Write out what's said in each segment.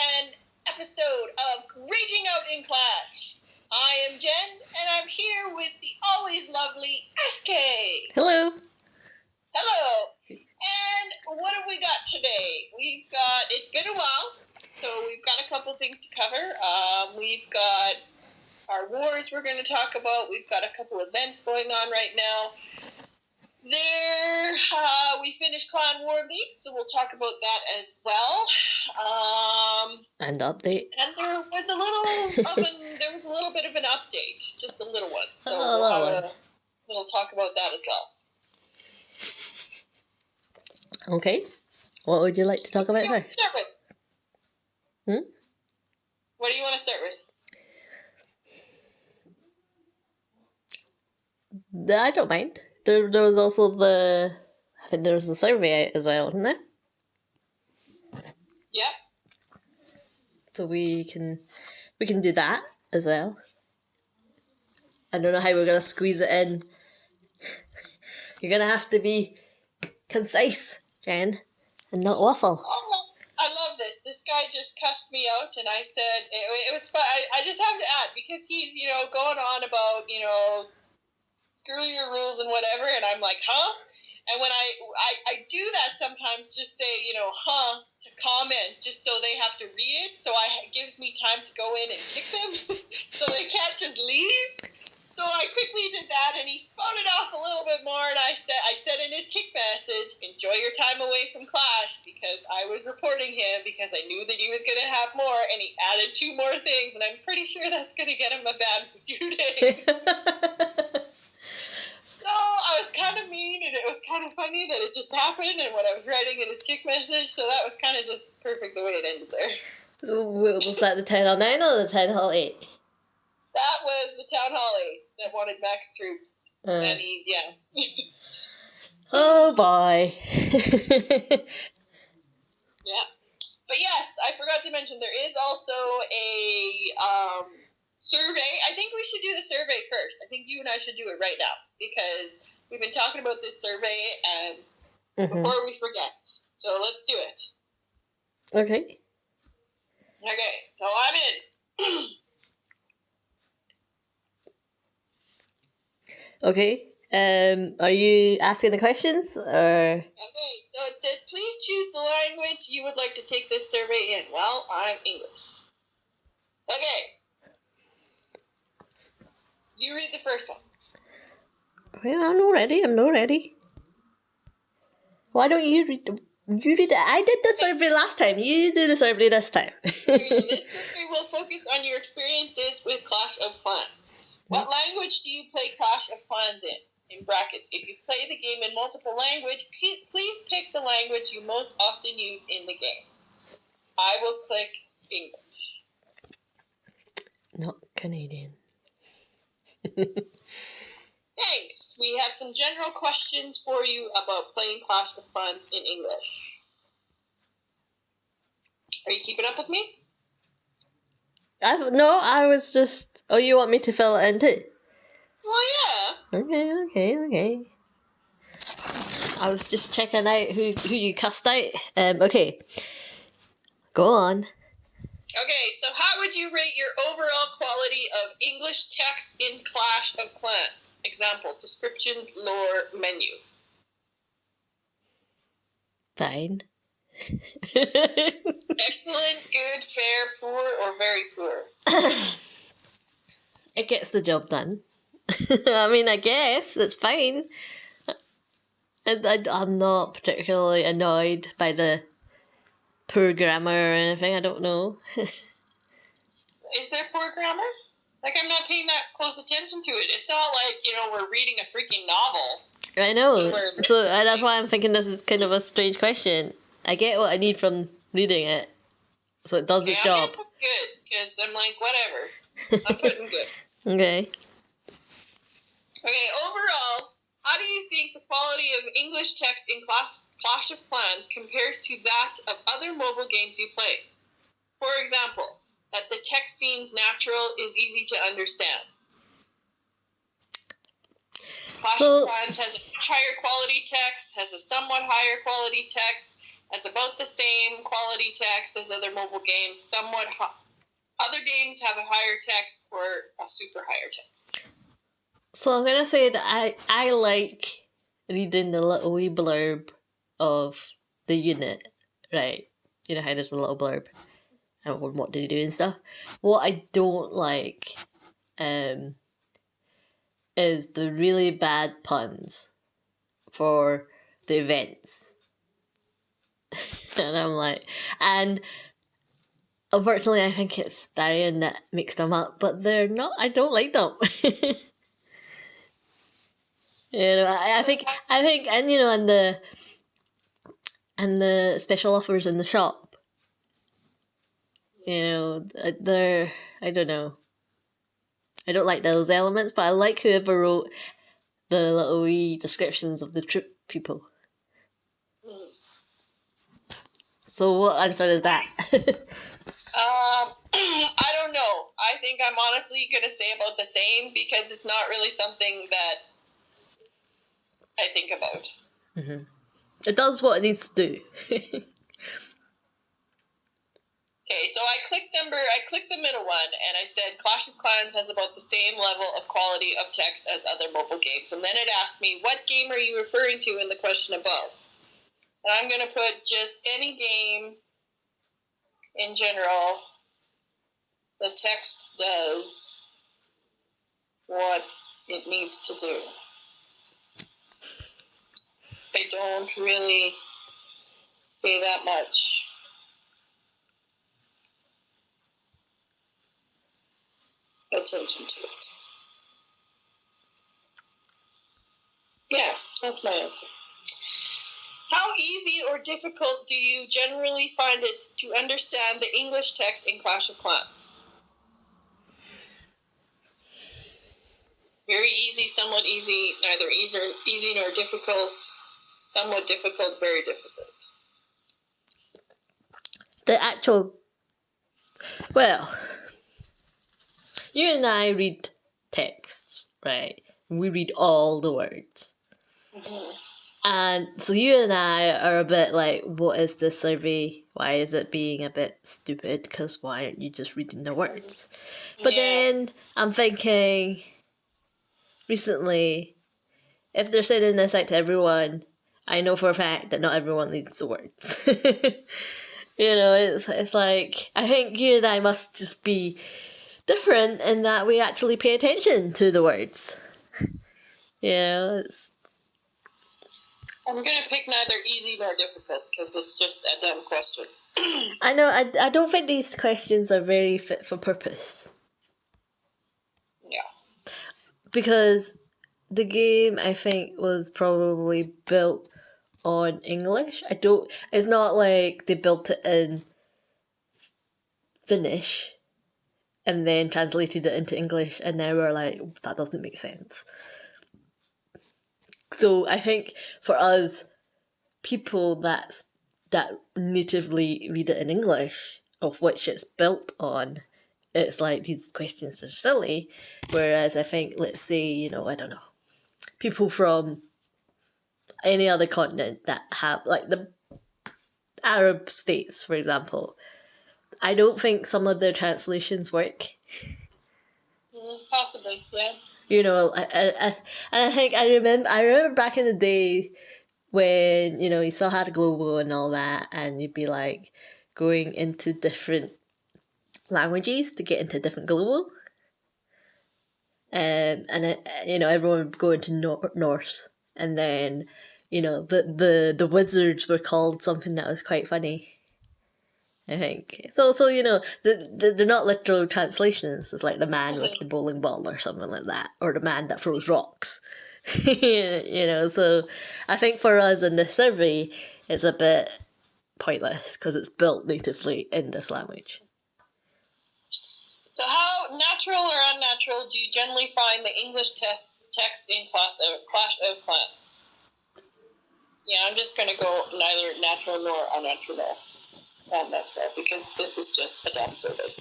an episode of Raging Out in Clash. I am Jen, and I'm here with the always lovely SK. Hello. Hello. And what have we got today? It's been a while, so we've got a couple things to cover. We've got our wars we're going to talk about. We've got a couple events going on right now. We finished Clan War League, so we'll talk about that as well. And update. And there was a little bit of an update, just a little one. So we'll talk about that as well. Okay. What would you like to talk about first? Start with? What do you want to start with? I don't mind. There was also I think there was a survey out as well, wasn't there? Yep. So we can do that as well. I don't know how we're gonna squeeze it in. You're gonna have to be concise, Jen, and not waffle. Oh, I love this. This guy just cussed me out, and I said it was fun. I just have to add, because he's going on about screw your rules and whatever, and I'm like, huh? And when I do that sometimes, just say, huh, to comment, just so they have to read it, so it gives me time to go in and kick them, so they can't just leave. So I quickly did that, and he spouted off a little bit more, and I said in his kick message, enjoy your time away from Clash, because I was reporting him, because I knew that he was going to have more, and he added 2 more things, and I'm pretty sure that's going to get him a ban for 2 days. So I was kind of mean, and it was kind of funny that it just happened, and what I was writing in his kick message, so that was kind of just perfect the way it ended there. Was that the Town Hall 9 or the Town Hall 8? That was the Town Hall 8 that wanted max troops. And yeah. Oh boy. Yeah. But yes, I forgot to mention, there is also a survey. I think we should do the survey first. I think you and I should do it right now, because we've been talking about this survey and before we forget. So let's do it. Okay. Okay, so I'm in. Okay. Are you asking the questions or? Okay, so it says, please choose the language you would like to take this survey in. Well, I'm English. Okay. You read the first one. Well, I'm not ready. Why don't you read it? I did the survey last time. You do the survey this time. This survey will focus on your experiences with Clash of Clans. What language do you play Clash of Clans in? In brackets, if you play the game in multiple language, please pick the language you most often use in the game. I will click English. Not Canadian. Thanks. We have some general questions for you about playing Clash of Clans in English. Are you keeping up with me? I was just... Oh, you want me to fill it in too? Well, yeah. Okay. I was just checking out who you cussed out. Okay. Go on. Okay, so how would you rate your overall quality of English text in Clash of Clans? Example, descriptions, lore, menu. Fine. Excellent, good, fair, poor, or very poor? It gets the job done. I mean, I guess it's fine. I'm not particularly annoyed by the poor grammar or anything. I don't know. Is there poor grammar? Like, I'm not paying that close attention to it. It's not like, we're reading a freaking novel. I know. So that's why I'm thinking this is kind of a strange question. I get what I need from reading it, so it does its job. I'm good, because I'm like, whatever. I'm putting good. Okay. Okay, overall, how do you think the quality of English text in Clash of Clans compares to that of other mobile games you play? For example, that the text seems natural, is easy to understand. Clash of Clans has a higher quality text, has a somewhat higher quality text, has about the same quality text as other mobile games. Other games have a higher text or a super higher text. So I'm gonna say that I like reading the little wee blurb of the unit, right? You know how there's a little blurb and what they do and stuff. What I don't like is the really bad puns for the events. And I'm like, and unfortunately I think it's Darian that makes them up, but they're not, I don't like them. You know, I think, and you know, and the special offers in the shop, you know, they're, I don't know. I don't like those elements, but I like whoever wrote the little wee descriptions of the trip people. So what answer is that? I don't know. I think I'm honestly going to say about the same because it's not really something that I think about. Mm-hmm. It does what it needs to do. Okay, so I clicked the middle one, and I said Clash of Clans has about the same level of quality of text as other mobile games. And then it asked me, what game are you referring to in the question above? And I'm going to put just any game in general. The text does what it needs to do. They don't really pay that much attention to it. Yeah, that's my answer. How easy or difficult do you generally find it to understand the English text in Clash of Clans? Very easy, somewhat easy, neither easy nor difficult, somewhat difficult, very difficult. The actual, well, you and I read texts, right? We read all the words. Mm-hmm. And so you and I are a bit like, what is this survey? Why is it being a bit stupid? Because why aren't you just reading the words? But then I'm thinking, recently, if they're sending this out to everyone, I know for a fact that not everyone reads the words. You know, it's like, I think you and I must just be different in that we actually pay attention to the words. You know, it's... I'm going to pick neither easy nor difficult because it's just a dumb question. I know, I don't think these questions are very fit for purpose. Yeah. Because the game, I think, was probably built on English. It's not like they built it in Finnish and then translated it into English and now we're like, that doesn't make sense. So I think for us, people that natively read it in English, of which it's built on, it's like these questions are silly. Whereas I think, let's say, you know, I don't know, people from any other continent that have, like the Arab states, for example, I don't think some of their translations work. Possibly, yeah. You know, I think I remember back in the day when, you know, you still had global and all that, and you'd be like going into different languages to get into different global. And it, you know, everyone would go into Norse, and then, you know, the wizards were called something that was quite funny, I think. So you know, they're not literal translations. It's like the man with the bowling ball or something like that, or the man that throws rocks. You know, so I think for us in this survey, it's a bit pointless because it's built natively in this language. So how natural or unnatural do you generally find the English text in Clash of Clans? Yeah, I'm just going to go neither natural nor unnatural. Unnatural, because this is just a dumb survey.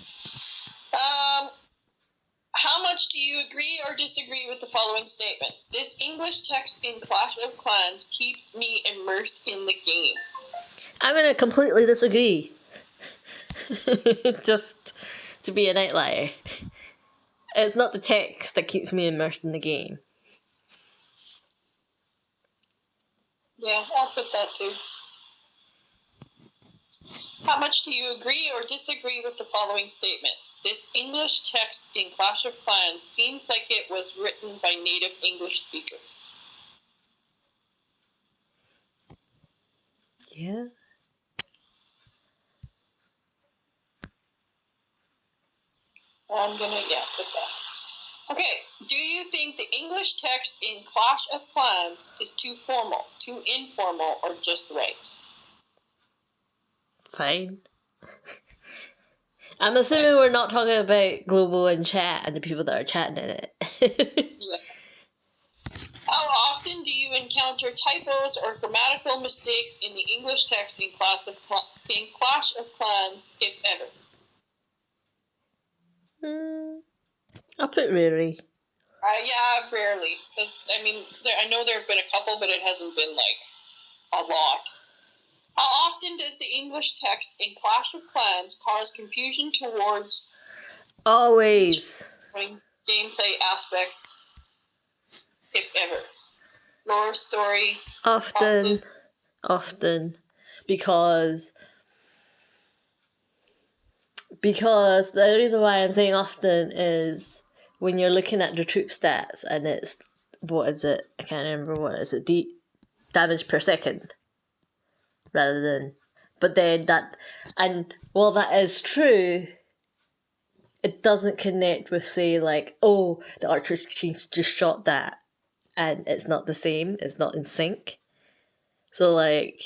How much do you agree or disagree with the following statement? This English text in Clash of Clans keeps me immersed in the game. I'm going to completely disagree. Just to be an outlier. It's not the text that keeps me immersed in the game. Yeah, I'll put that too. How much do you agree or disagree with the following statements? This English text in Clash of Clans seems like it was written by native English speakers. Yeah. I'm gonna, put that. Okay, do you think the English text in Clash of Clans is too formal, too informal, or just right? Fine. I'm assuming we're not talking about global and chat and the people that are chatting in it. Yeah. How often do you encounter typos or grammatical mistakes in the English text in Clash of Clans, if ever? I'll put rarely. Yeah, rarely. Because, I mean, I know there have been a couple, but it hasn't been, like, a lot. How often does the English text in Clash of Clans cause confusion towards Always. gameplay aspects, if ever? Lore, story? Often. Because the reason why I'm saying often is when you're looking at the troop stats and it's, what is it? I can't remember what is it. Damage per second. Rather than, but then that, and while that is true, it doesn't connect with, say, like, oh, the archer chief just shot that and it's not the same, it's not in sync. So, like,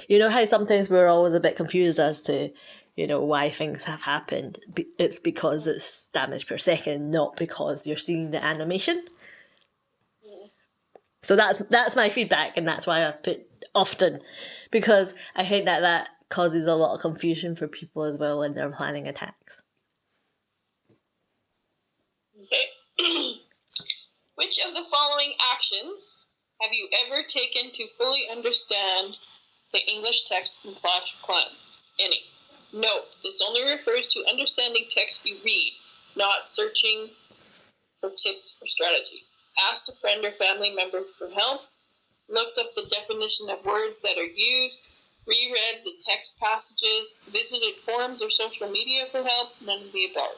you know how sometimes we're always a bit confused as to, why things have happened? It's because it's damage per second, not because you're seeing the animation. So that's my feedback, and that's why I've put often, because I think that causes a lot of confusion for people as well when they're planning attacks. Okay. Which of the following actions have you ever taken to fully understand the English text in Clash of Clans? Any. Note, this only refers to understanding text you read, not searching for tips or strategies. Asked a friend or family member for help, looked up the definition of words that are used, reread the text passages, visited forums or social media for help, none of the above.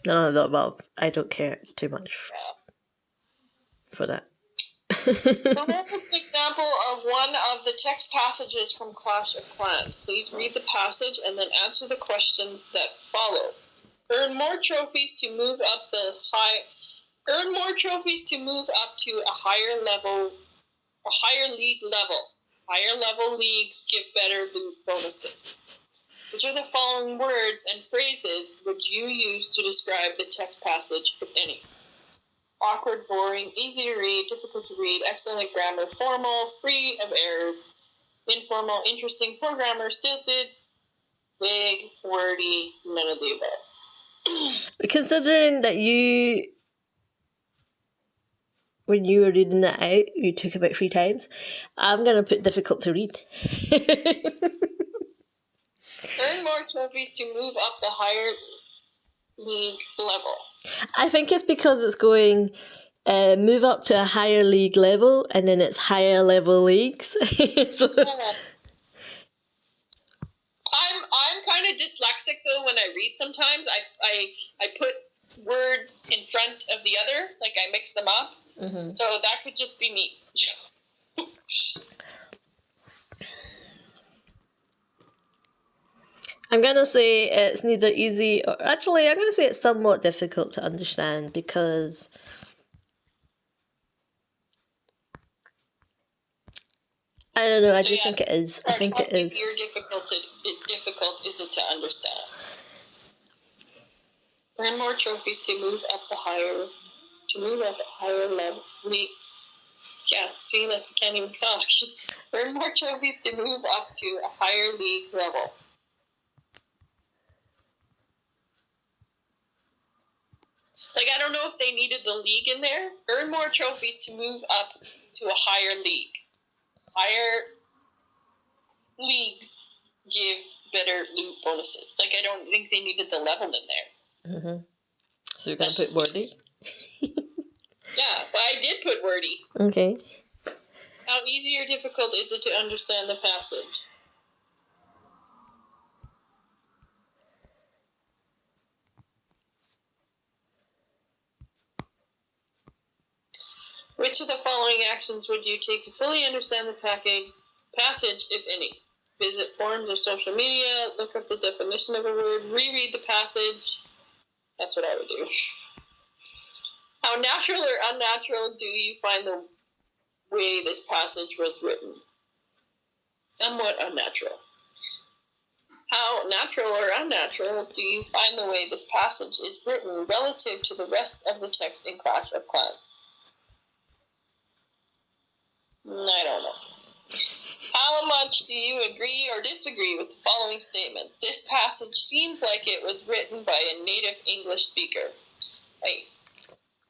None of the above. I don't care too much for that. So what is an example of one of the text passages from Clash of Clans? Please read the passage and then answer the questions that follow. Earn more trophies to move up to a higher league level. Higher level leagues give better loot bonuses. Which are the following words and phrases would you use to describe the text passage, if any? Awkward, boring, easy to read, difficult to read, excellent grammar, formal, free of errors, informal, interesting, poor grammar, stilted, vague, wordy, none of the above. Considering that when you were reading that out, you took about 3 times, I'm going to put difficult to read. Earn more trophies to move up the higher league level. I think it's because it's going move up to a higher league level and then it's higher level leagues. So. I'm kind of dyslexic though when I read sometimes. I put words in front of the other, like I mix them up. Mm-hmm. So that could just be me. I'm going to say it's neither easy or... Actually, I'm going to say it's somewhat difficult to understand because... I don't know, I just think it is. I think it is. How difficult is it to understand? Earn more trophies to move up a higher level. Yeah, see, like I can't even talk. Earn more trophies to move up to a higher league level. Like, I don't know if they needed the league in there. Earn more trophies to move up to a higher league. higher leagues give better loot bonuses. Like, I don't think they needed the level in there. Mm-hmm. So you're going to put wordy? Yeah, but I did put wordy. Okay. How easy or difficult is it to understand the passage? Which of the following actions would you take to fully understand the passage, if any? Visit forums or social media, look up the definition of a word, reread the passage. That's what I would do. How natural or unnatural do you find the way this passage was written? Somewhat unnatural. How natural or unnatural do you find the way this passage is written relative to the rest of the text in Clash of Clans? I don't know. How much do you agree or disagree with the following statements? This passage seems like it was written by a native English speaker. I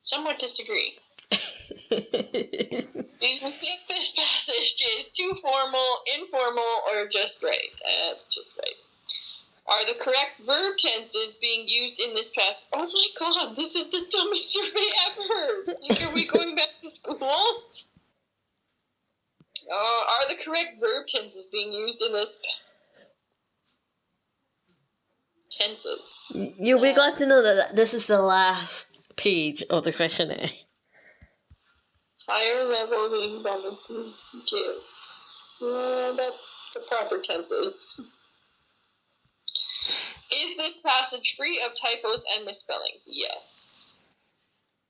somewhat disagree. Do you think this passage is too formal, informal, or just right? It's just right. Are the correct verb tenses being used in this passage? Oh my god, this is the dumbest survey ever! Like, are we going back to school? Are the correct verb tenses being used in this tenses? You'll be glad to know that this is the last page of the questionnaire. Higher level being benefit. That's the proper tenses. Is this passage free of typos and misspellings? Yes.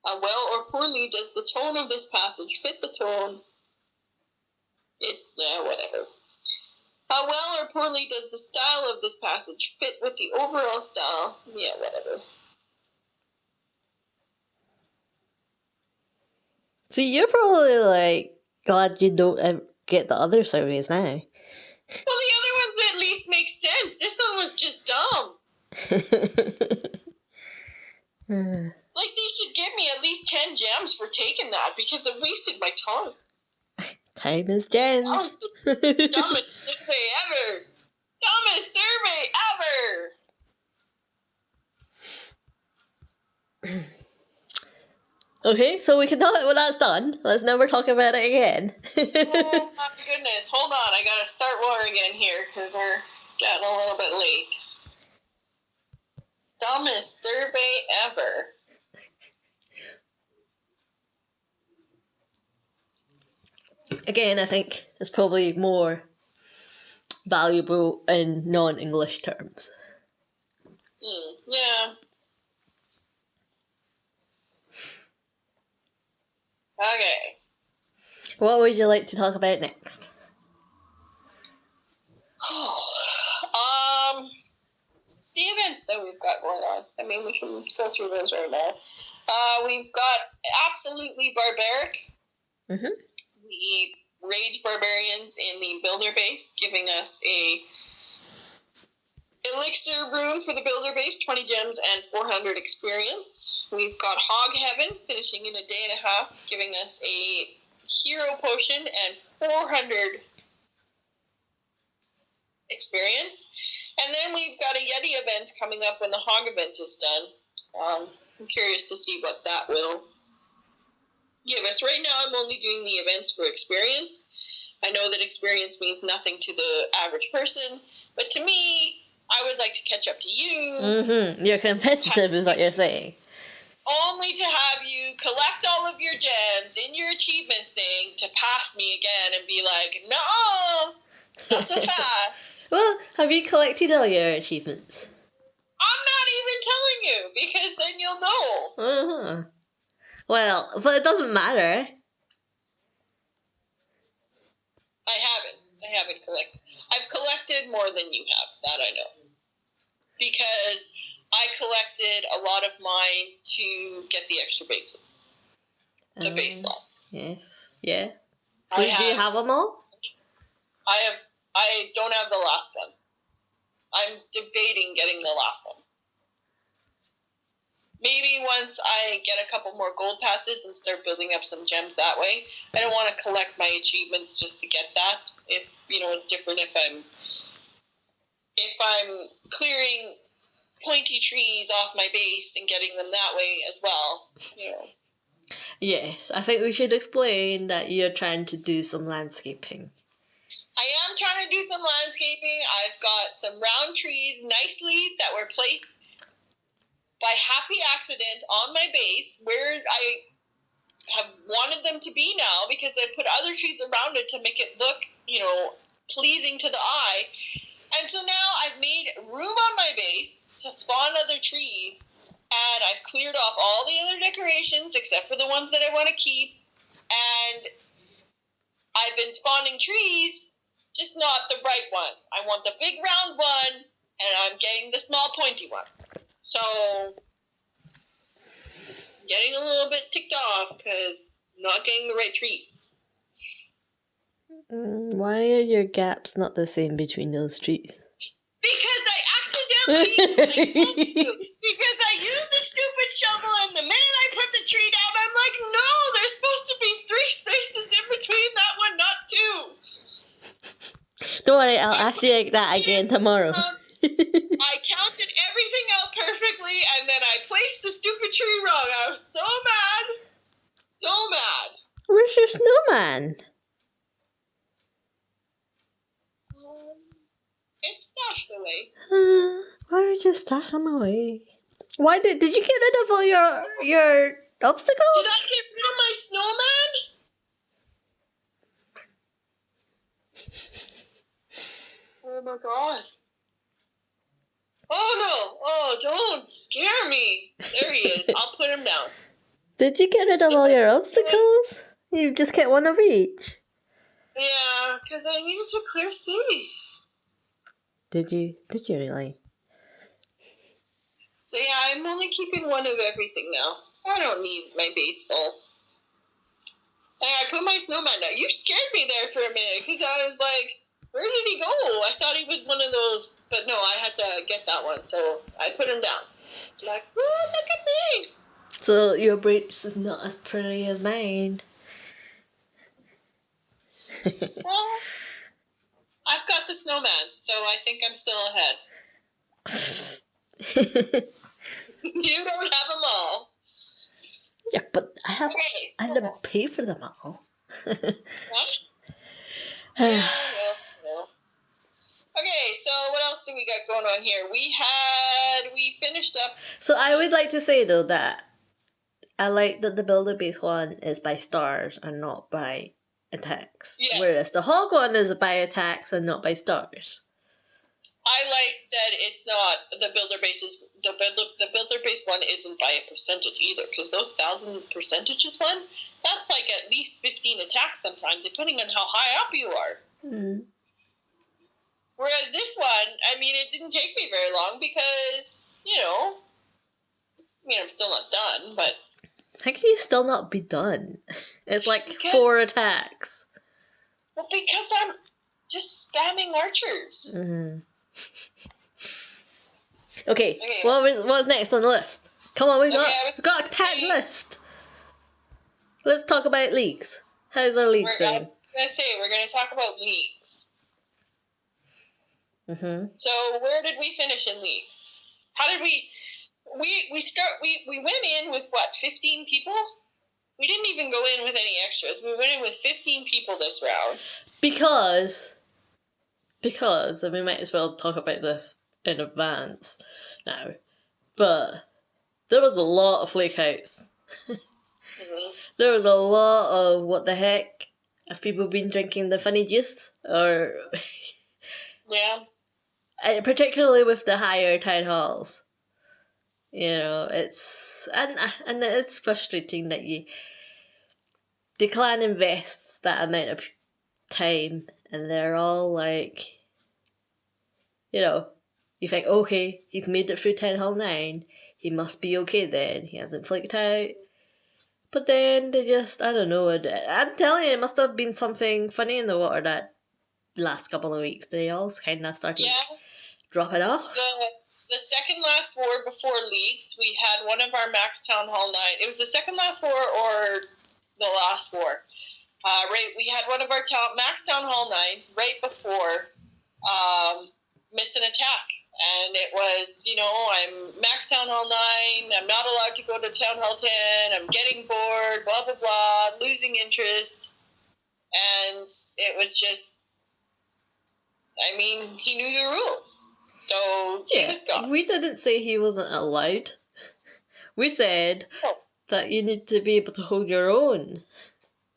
How well or poorly does the tone of this passage fit the tone? Whatever. How well or poorly does the style of this passage fit with the overall style? Yeah, whatever. See, you're probably like glad you don't get the other surveys now. Well, the other ones at least make sense. This one was just dumb. Like, they should give me at least 10 gems for taking that because it wasted my time. Time is gems. That was the dumbest survey ever. Dumbest survey ever. Okay, so we can talk when that's done. Let's never talk about it again. Oh my goodness. Hold on. I gotta start war again here because we're getting a little bit late. Dumbest survey ever. Again, I think it's probably more valuable in non-English terms. Yeah. Okay. What would you like to talk about next? The events that we've got going on. I mean, we can go through those right now. We've got Absolutely Barbaric. Mm-hmm. The Rage Barbarians in the Builder base, giving us a Elixir rune for the Builder base, 20 gems and 400 experience. We've got Hog Heaven, finishing in a day and a half, giving us a Hero Potion and 400 experience. And then we've got a Yeti event coming up when the Hog event is done. I'm curious to see what that will give us. Right now, I'm only doing the events for experience. I know that experience means nothing to the average person, but to me, I would like to catch up to you. Mm-hmm. You're competitive, is what you're saying. Only to have you collect all of your gems in your achievements thing to pass me again and be like, no, not so fast. Well, have you collected all your achievements? I'm not even telling you, because then you'll know. Uh-huh. Well, but it doesn't matter. I haven't collected. I've collected more than you have, that I know. Because I collected a lot of mine to get the extra bases. The base slots. Yes. Yeah. So do you have them all? I don't have the last one. I'm debating getting the last one. maybe once I get a couple more gold passes and start building up some gems that way. I don't want to collect my achievements just to get that. If it's different if I'm clearing pointy trees off my base and getting them that way as well. Yes, I think we should explain that you're trying to do some landscaping. I am trying to do some landscaping. I've got some round trees nicely that were placed by happy accident on my base where I have wanted them to be now because I put other trees around it to make it look, pleasing to the eye. And so now I've made room on my base to spawn other trees, and I've cleared off all the other decorations except for the ones that I want to keep, and I've been spawning trees, just not the right one. I want the big round one, and I'm getting the small pointy one. So, I'm getting a little bit ticked off because I'm not getting the right trees. Why are your gaps not the same between those trees? Because I accidentally, because I used the stupid shovel, and the minute I put the tree down, I'm like, no, there's supposed to be 3 spaces in between that one, not 2. Don't worry, I'll ask you that again tomorrow. I counted everything out perfectly, and then I placed the stupid tree wrong. I was so mad. So mad. Where's your snowman? It's stashed away. Why did you stash him away? Why did you get rid of all your obstacles? Did I get rid of my snowman? Oh my god. Oh no! Oh, don't scare me! There he is. I'll put him down. Did you get rid of all your obstacles? You just get one of each. Yeah, because I needed to clear space. Did you really? So yeah, I'm only keeping one of everything now. I don't need my base full. And I put my snowman down. You scared me there for a minute because I was like, where did he go? I thought he was one of those, but no, I had to get that one, so I put him down. It's like, oh, look at me. So your bridge is not as pretty as mine. Well, I've got the snowman, so I think I'm still ahead. You don't have them all. Yeah, but I have Okay. to pay for them all. What? Yeah, no. Okay, so what else do we got going on here? We finished up. So I would like to say though that I like that the builder base one is by stars and not by attacks. Yeah. Whereas the hog one is by attacks and not by stars. I like that it's not the builder base one isn't by a percentage either, because those 1,000 percentages one, that's like at least 15 attacks sometimes, depending on how high up you are. Mm. Whereas this one, I mean, it didn't take me very long because, I'm still not done, but... How can you still not be done? It's like 4 attacks. Well, because I'm just spamming archers. Mm-hmm. Okay, what's next on the list? Come on, we've got a packed list. Let's talk about leagues. How's our leagues going? We're going to talk about leagues. Mm-hmm. So where did we finish in leagues? How did we went in with 15 people? We didn't even go in with any extras. We went in with 15 people this round. Because, and we might as well talk about this in advance now, but there was a lot of flakeouts. Mm-hmm. There was a lot of what the heck, have people been drinking the funny juice? Or yeah. Particularly with the higher town halls. It's and it's frustrating that the clan invests that amount of time and they're all like, you think, okay, he's made it through Town Hall 9, he must be okay then, he hasn't flaked out. But then they just, I don't know, I'm telling you, it must have been something funny in the water that last couple of weeks. They all kind of started dropping off. the second last war before Leagues. We had one of our Max Town Hall 9. It was the second last war or the last war. Right, we had one of our Max Town Hall 9s right before Miss an Attack. And it was, I'm Max Town Hall 9, I'm not allowed to go to Town Hall 10, I'm getting bored, blah, blah, blah, losing interest. And it was just, he knew the rules. So he was gone. We didn't say he wasn't allowed. We said that you need to be able to hold your own.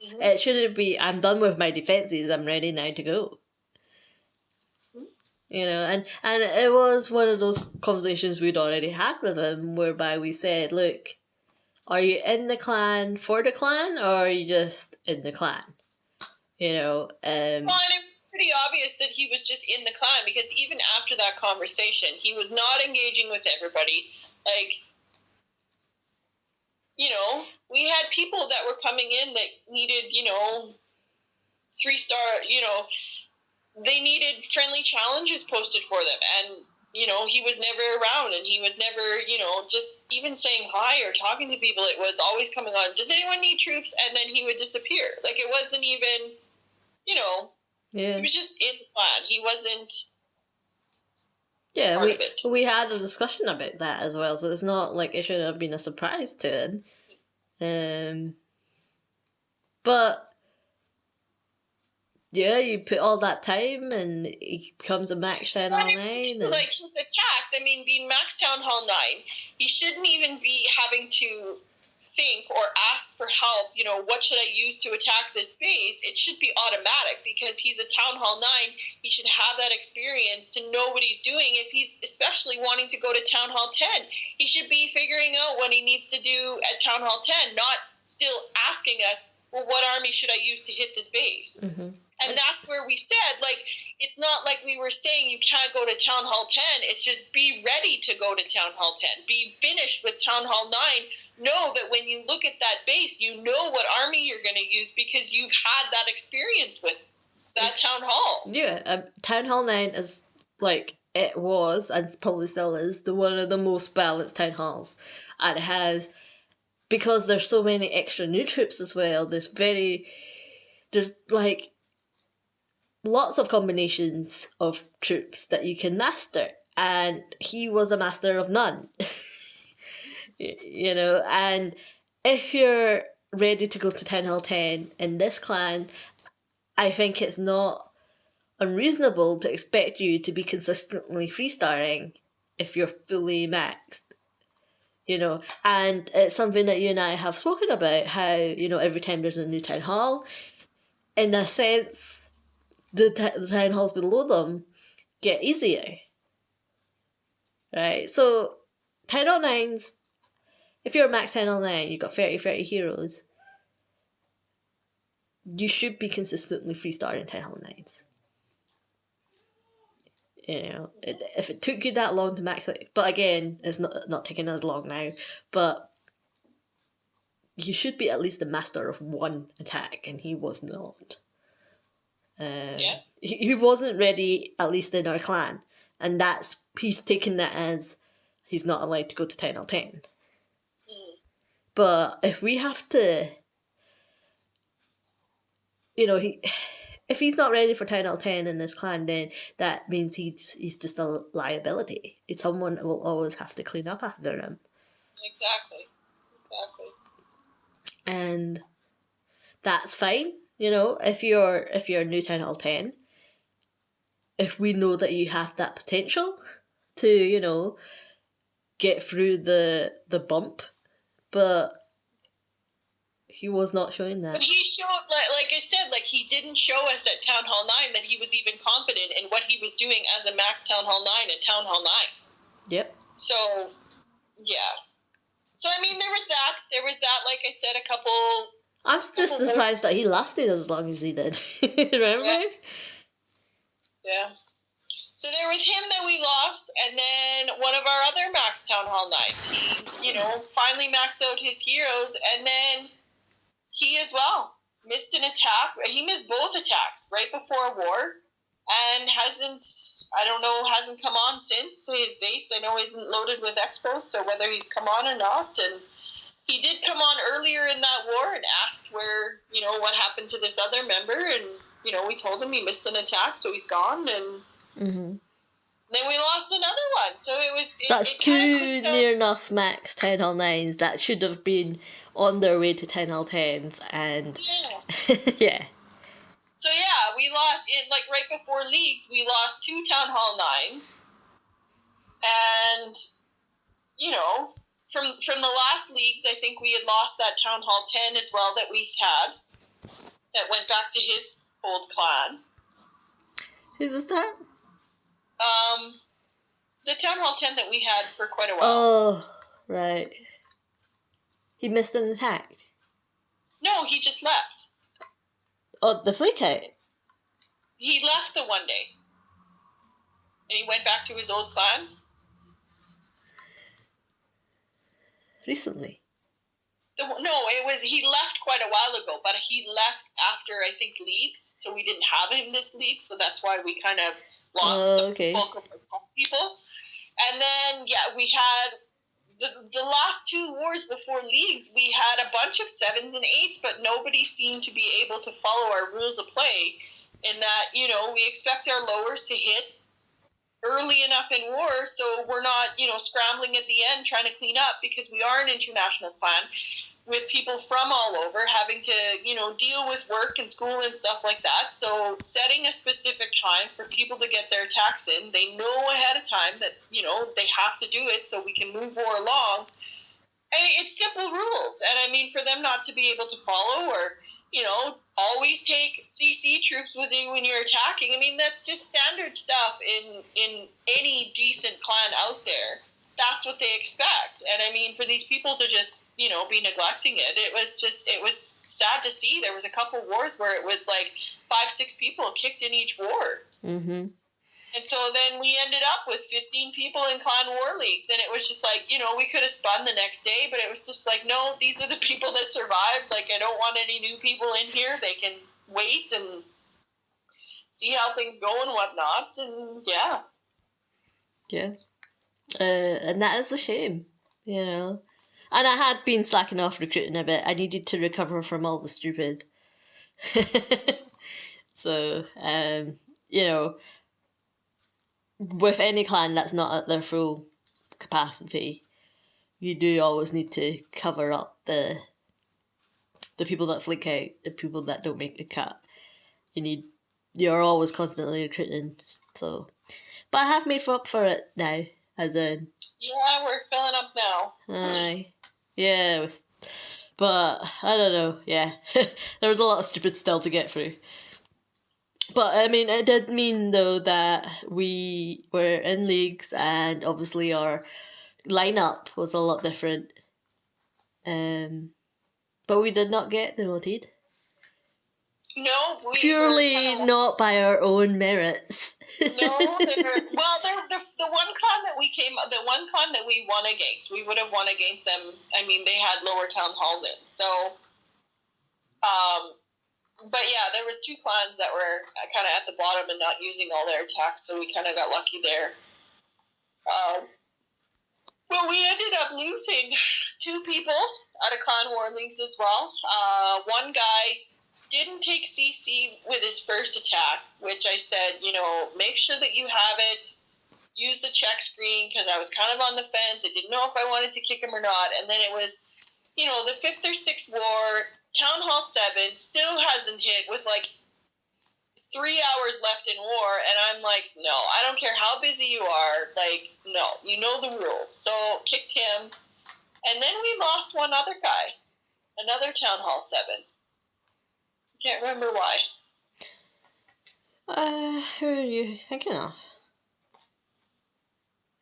Mm-hmm. It shouldn't be, I'm done with my defences, I'm ready now to go. And it was one of those conversations we'd already had with him, whereby we said, look, are you in the clan for the clan, or are you just in the clan? Well, and it was pretty obvious that he was just in the clan, because even after that conversation, he was not engaging with everybody. Like, we had people that were coming in that needed, 3-star, they needed friendly challenges posted for them. And, he was never around, and he was never, just even saying hi or talking to people. It was always coming on, does anyone need troops? And then he would disappear. Like, it wasn't even, he was just in the clan. He wasn't part of it. We had a discussion about that as well, so it's not like it should have been a surprise to him. But yeah, you put all that time and he becomes a Max Town Hall 9. Like his attacks, being Max Town Hall 9, he shouldn't even be having to think or ask for help, what should I use to attack this base? It should be automatic, because he's a Town Hall 9. He should have that experience to know what he's doing. If he's especially wanting to go to Town Hall 10, he should be figuring out what he needs to do at Town Hall 10, not still asking us, well, what army should I use to hit this base? Mm-hmm. And that's where we said, like, it's not like we were saying you can't go to Town Hall 10. It's just be ready to go to Town Hall 10. Be finished with Town Hall 9. Know that when you look at that base, you know what army you're going to use, because you've had that experience with that Town Hall. Yeah, Town Hall 9 is, like, it was, and probably still is, one of the most balanced Town Halls. And it has, because there's so many extra new troops as well, there's like lots of combinations of troops that you can master, and he was a master of none. And if you're ready to go to Town Hall 10 in this clan, I think it's not unreasonable to expect you to be consistently 3-starring if you're fully maxed. And it's something that you and I have spoken about, how, every time there's a new Town Hall, in a sense, the Town Halls below them get easier. Right? So, Town Hall 9s, if you're a max Town Hall 9, you've got 30 heroes, you should be consistently 3-starring Town Hall 9s. If it took you that long to max it, but again, it's not taking as long now, but you should be at least a master of one attack, and he was not. He wasn't ready, at least in our clan, and he's taken that as he's not allowed to go to Town Hall 10. But if we have to, if he's not ready for Town Hall 10 in this clan, then that means he's just a liability. Someone will always have to clean up after him. Exactly. And that's fine. If you're new Town Hall 10, if we know that you have that potential to, get through the bump, but he was not showing that. But he showed, like I said, he didn't show us at Town Hall 9 that he was even confident in what he was doing as a max Town Hall 9 at Town Hall 9. Yep. So, yeah. So, there was that, like I said, a couple... I'm just surprised that he lasted as long as he did. Remember? Yeah. So there was him that we lost, and then one of our other Max Town Hall 9s. He, finally maxed out his heroes, and then he as well missed an attack. He missed both attacks right before war, and hasn't I don't know, hasn't come on since. So his base, I know, isn't loaded with expos, so whether he's come on or not. And he did come on earlier in that war and asked where, what happened to this other member. And, we told him he missed an attack, so he's gone. And then we lost another one. So it was... That's two near enough max 10 hull 9s that should have been on their way to 10 hull 10s. And yeah. So yeah, we lost, right before leagues, we lost 2 Town Hall 9s. And, from the last leagues, I think we had lost that Town Hall 10 as well that we had. That went back to his old clan. Who was that? The Town Hall 10 that we had for quite a while. Oh, right. He missed an attack? No, he just left. Oh, the flakeout? He left the one day. And he went back to his old clan. Recently? He left quite a while ago, but he left after, I think, leagues. So we didn't have him this league, so that's why we kind of lost the bulk of our people. And then, we had the last 2 wars before leagues, we had a bunch of 7s and 8s, but nobody seemed to be able to follow our rules of play in that, we expect our lowers to hit early enough in war so we're not, scrambling at the end trying to clean up, because we are an international clan with people from all over having to, deal with work and school and stuff like that. So setting a specific time for people to get their attacks in, they know ahead of time that, they have to do it so we can move war along. It's simple rules. And for them not to be able to follow or, always take CC troops with you when you're attacking. That's just standard stuff in any decent clan out there. That's what they expect. And for these people to just, be neglecting it, it was sad to see. There was a couple wars where it was like 5-6 people kicked in each war. Mm-hmm. And so then we ended up with 15 people in clan war leagues, and it was just like, we could have spun the next day, but it was just like, no, these are the people that survived. Like, I don't want any new people in here. They can wait and see how things go and whatnot, and yeah. Yeah. And that is a shame, And I had been slacking off recruiting a bit. I needed to recover from all the stupid. So, with any clan that's not at their full capacity, you do always need to cover up the people that flake out, the people that don't make the cut. You're always constantly recruiting. So, but I have made up for it now, as in. Yeah, we're filling up now. Aye. Yeah, but I don't know, yeah. There was a lot of stupid still to get through. But, it did mean, though, that we were in leagues and obviously our lineup was a lot different. But we did not get demoted. No, purely not by our own merits. No, the one clan that we won against, we would have won against them. They had lower town hall in, so. But yeah, there was 2 clans that were kind of at the bottom and not using all their attacks, so we kind of got lucky there. Well, we ended up losing 2 people out of clan war leagues as well. One guy didn't take CC with his first attack, which I said, make sure that you have it. Use the check screen, because I was kind of on the fence. I didn't know if I wanted to kick him or not. And then it was, the 5th or 6th war, Town Hall 7 still hasn't hit with 3 hours left in war. And I'm like, no, I don't care how busy you are. No, you know the rules. So kicked him. And then we lost one other guy, another Town Hall 7. Can't remember why. Who are you thinking of?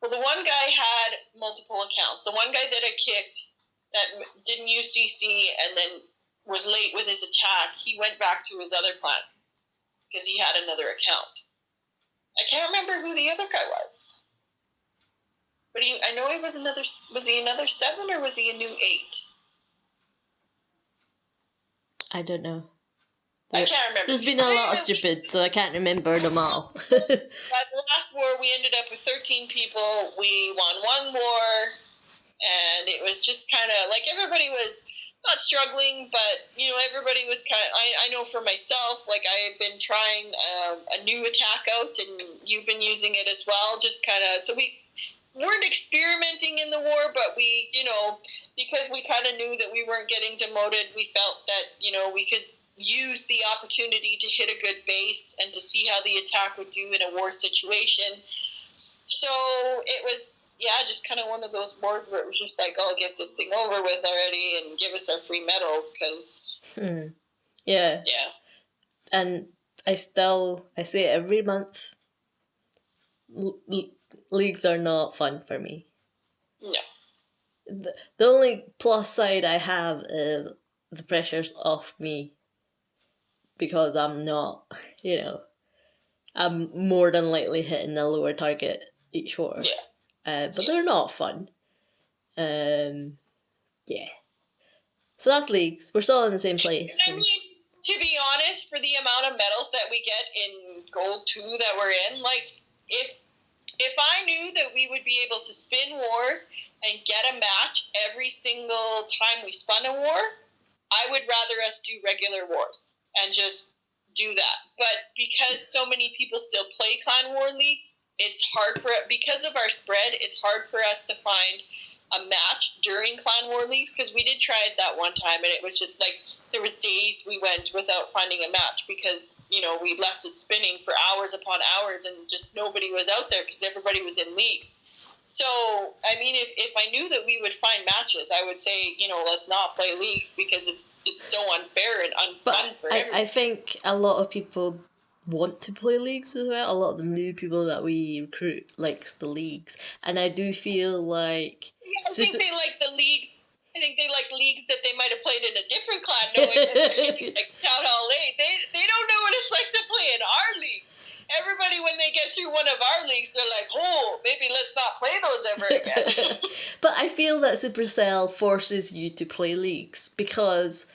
Well, the one guy had multiple accounts. The one guy that I kicked that didn't use CC and then was late with his attack, he went back to his other clan because he had another account. I can't remember who the other guy was. But I know he was he another 7 or was he a new 8? I don't know. I can't remember. There's been a lot of stupid, so I can't remember them all. That last war war, we ended up with 13 people. We won one war, and it was just kind of like everybody was not struggling, but everybody was kind of. I know for myself, like I've been trying a new attack out, and you've been using it as well. Just kind of so we weren't experimenting in the war, but we, because we kind of knew that we weren't getting demoted, we felt that we could use the opportunity to hit a good base and to see how the attack would do in a war situation. So it was, just kind of one of those wars where it was just like, oh, get this thing over with already and give us our free medals, because... Yeah. Yeah. And I say it every month, leagues are not fun for me. No. The only plus side I have is the pressure's off me, because I'm not, I'm more than likely hitting a lower target each war. Yeah. But they're not fun. Yeah. So that's leagues. We're still in the same place. I mean, to be honest, for the amount of medals that we get in Gold 2 that we're in, like, if I knew that we would be able to spin wars and get a match every single time we spun a war, I would rather us do regular wars and just do that. But because so many people still play Clan War leagues, it's hard because of our spread, it's hard for us to find a match during Clan War leagues, because we did try it that one time, and it was just like there was days we went without finding a match because we left it spinning for hours upon hours and just nobody was out there because everybody was in leagues. So I mean, if I knew that we would find matches, I would say let's not play leagues, because it's so unfair and unfun for everyone. I think a lot of people want to play leagues as well. A lot of the new people that we recruit likes the leagues, and I do feel like I think they like the leagues. I think they like leagues that they might have played in a different clan, knowing that they're hitting like Town Hall 8. They don't know what it's like to play in our leagues. Everybody, when they get through one of our leagues, they're like, oh, maybe let's not play those ever again. But I feel that Supercell forces you to play leagues, because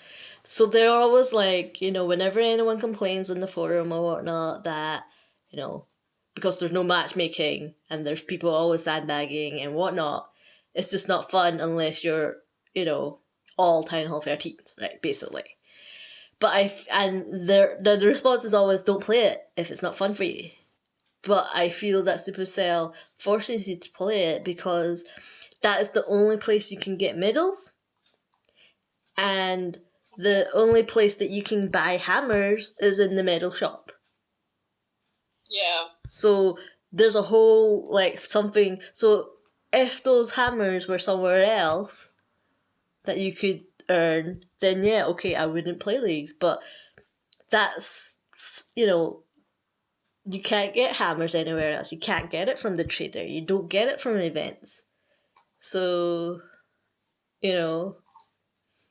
so they're always like, whenever anyone complains in the forum or whatnot that, because there's no matchmaking and there's people always sandbagging and whatnot, it's just not fun unless you're, all Town Hall 13s, right, basically. But the response is always, don't play it if it's not fun for you. But I feel that Supercell forces you to play it because that is the only place you can get medals, and the only place that you can buy hammers is in the medal shop. Yeah. So there's a whole, something... So if those hammers were somewhere else that you could earn, then yeah, okay, I wouldn't play leagues. But that's, you can't get hammers anywhere else. You can't get it from the trader. You don't get it from events. So,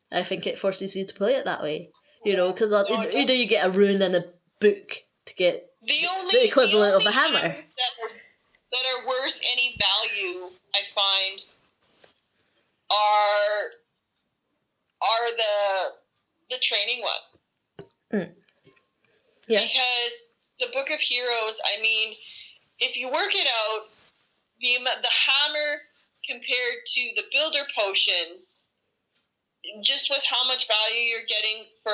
I think it forces you to play it that way. Because either you get a rune and a book to get the equivalent of a hammer. That are worth any value, I find, are the training one. Yeah. Because the Book of Heroes, I mean, if you work it out, the hammer compared to the builder potions, just with how much value you're getting for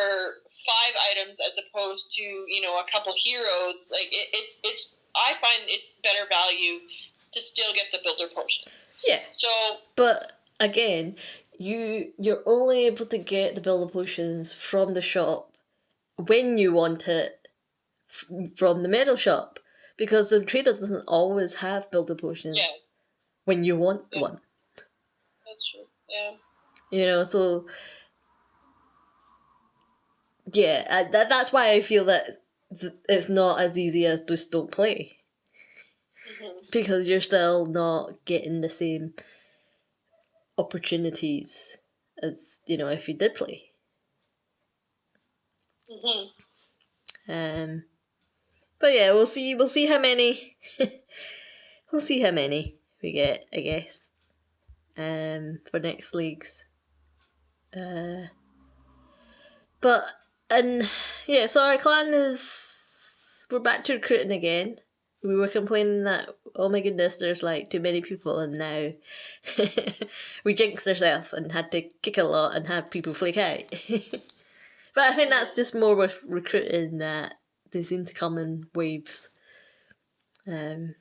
5 items as opposed to a couple heroes, like it's I find it's better value to still get the builder potions. Yeah. So, but again, you're only able to get the builder potions from the shop when you want it from the medal shop, because the trader doesn't always have builder potions when you want one. That's true. Yeah. So yeah, that's why I feel that it's not as easy as just don't play. Mm-hmm. Because you're still not getting the same opportunities as, if you did play. Mm-hmm. But yeah, we'll see how many we'll see how many we get, I guess. For next leagues. So our clan we're back to recruiting again. we were complaining that, oh my goodness, there's like too many people, and now we jinxed ourselves and had to kick a lot and have people flake out. But I think that's just more with recruiting, that they seem to come in waves. Okay.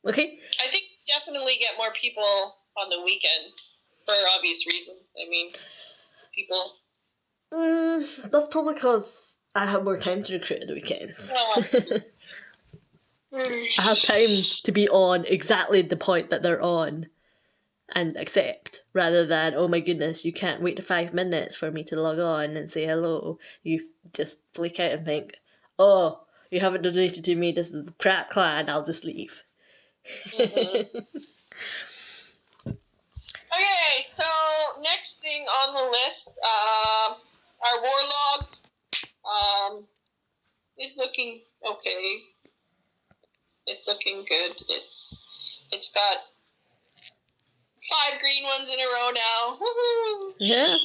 I think definitely get more people on the weekends for obvious reasons. I mean, people. That's probably because I have more time to recruit at the weekends. I have time to be on exactly the point that they're on and accept, rather than, oh my goodness, you can't wait 5 minutes for me to log on and say hello. You just flake out and think, oh, you haven't donated to me, this is a crap clan, I'll just leave. Mm-hmm. Okay, so next thing on the list, our warlog is looking okay. It's looking good. It's got 5 green ones in a row now. Woo-hoo! Yeah.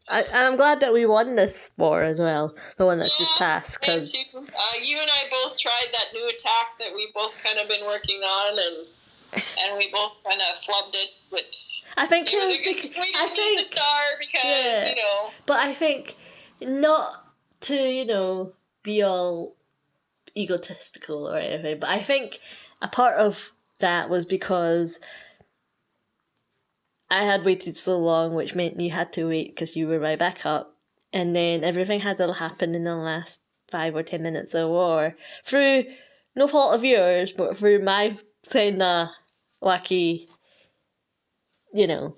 I'm glad that we won this war as well, the one that's just passed. Cause... you and I both tried that new attack that we both kind of been working on, and we both kind of flubbed it, which I think we didn't need the star because, you know. But I think not to, you know, be all egotistical or anything, but I think a part of that was because I had waited so long, which meant you had to wait because you were my backup, and then everything had to happen in the last 5 or 10 minutes of war through no fault of yours, but through my kind of wacky, you know,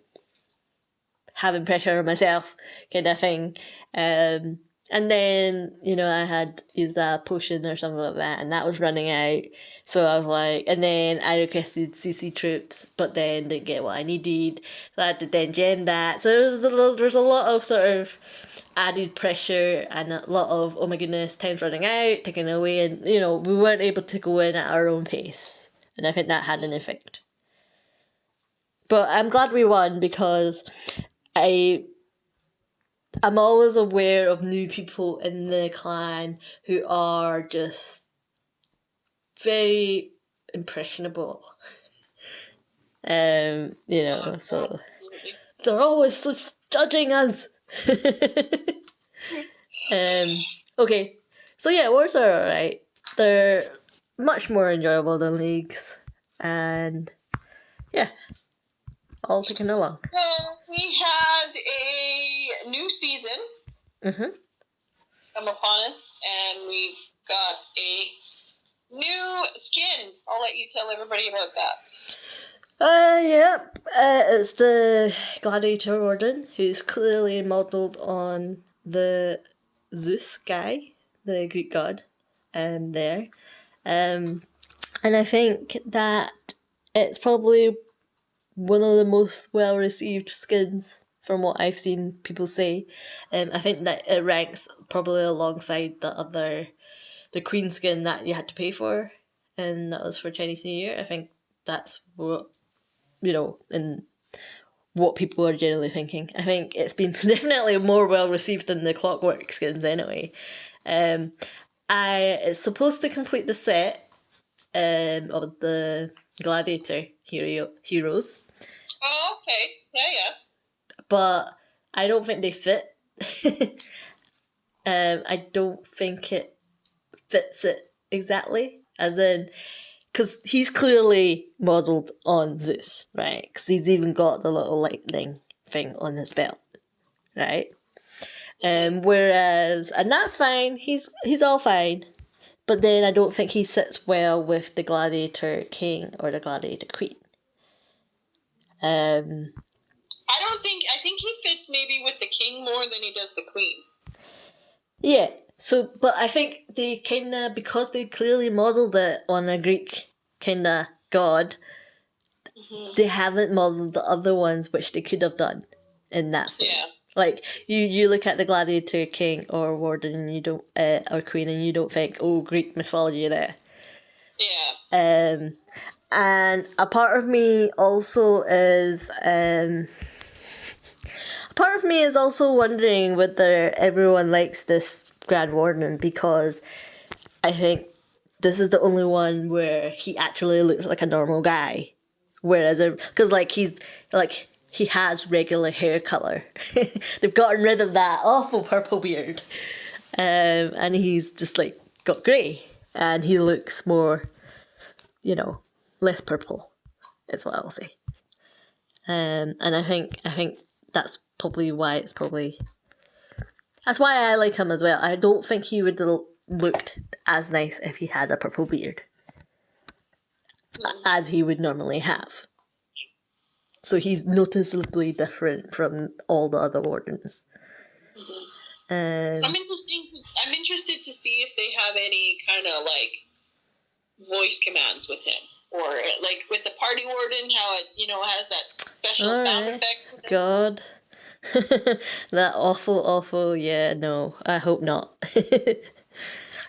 having pressure on myself kind of thing. And then, you know, I had used a potion or something like that, and that was running out. So I was like, and then I requested CC troops, but then didn't get what I needed. So I had to then gen that. So there's a lot of sort of added pressure and a lot of, oh my goodness, time's running out, taking away. And, you know, we weren't able to go in at our own pace. And I think that had an effect. But I'm glad we won because I'm always aware of new people in the clan who are just very impressionable. You know, so they're always judging us. Okay, so yeah, wars are alright. They're much more enjoyable than leagues, and yeah, all taken along. So we had a new season come upon us, and we got a new skin. I'll let you tell everybody about that. Yep. It's the Gladiator Warden, who's clearly modelled on the Zeus guy, the Greek god, there. And I think that it's probably one of the most well-received skins from what I've seen people say. I think that it ranks probably alongside the Queen skin that you had to pay for, and that was for Chinese New Year. I think that's what, you know, and what people are generally thinking. I think it's been definitely more well received than the Clockwork skins anyway. It's supposed to complete the set of the Gladiator heroes. Oh, okay. Yeah. But I don't think they fit. I don't think it fits it exactly, as in, because he's clearly modelled on Zeus, right? Because he's even got the little lightning thing on his belt, right? Whereas, and that's fine, he's all fine, but then I don't think he sits well with the Gladiator King or the Gladiator Queen. I think he fits maybe with the king more than he does the queen. Yeah, so, but I think they because they clearly modelled it on a Greek god, they haven't modelled the other ones, which they could have done in that film. Yeah. Like, you look at the Gladiator King or Warden and you don't, or Queen, and you don't think, oh, Greek mythology there. Yeah. And a part of me also is, wondering whether everyone likes this Grand Warden, because I think this is the only one where he actually looks like a normal guy. Whereas, because like he has regular hair color. They've gotten rid of that awful purple beard, and he's just like got grey, and he looks more, less purple. Is what I'll say. And I think that's probably why that's why I like him as well. I don't think he would have looked as nice if he had a purple beard, as he would normally have. So he's noticeably different from all the other wardens. I'm interested to see if they have any kind of like voice commands with him, or like with the party warden, how it has that special sound effect. God, that awful. Yeah, no, I hope not.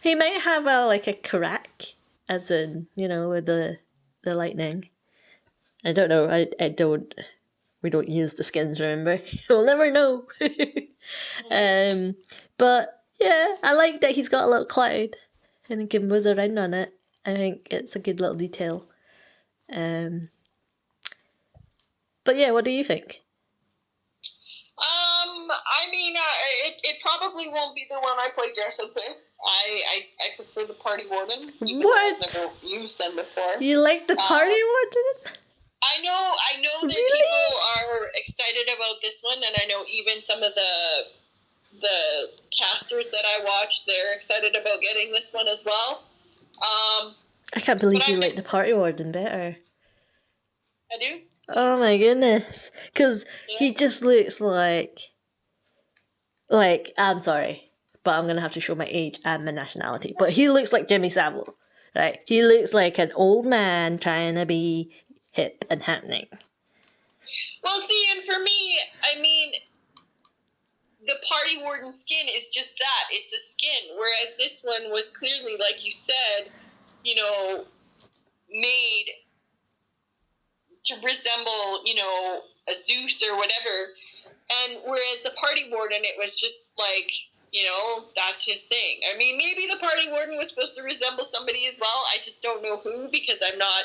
He might have a crack, as in with the lightning. I don't know. I don't. We don't use the skins, remember? We'll never know. But yeah, I like that he's got a little cloud and he can whiz around on it. I think it's a good little detail. But yeah, what do you think? It probably won't be the one I play dress up with. I prefer the party warden. What? I've never used them before. You like the party warden? I know that really? people are excited about this one, and I know even some of the casters that I watch, they're excited about getting this one as well. I can't believe you like the party warden better. I do? Oh my goodness. Because he just looks like, I'm sorry, but I'm going to have to show my age and my nationality. But he looks like Jimmy Savile, right? He looks like an old man trying to be hip and happening. Well, see, and for me, the party warden skin is just that. It's a skin. Whereas this one was clearly, like you said, made to resemble, a Zeus or whatever. And whereas the party warden, it was just like, that's his thing. Maybe the party warden was supposed to resemble somebody as well. I just don't know who, because I'm not,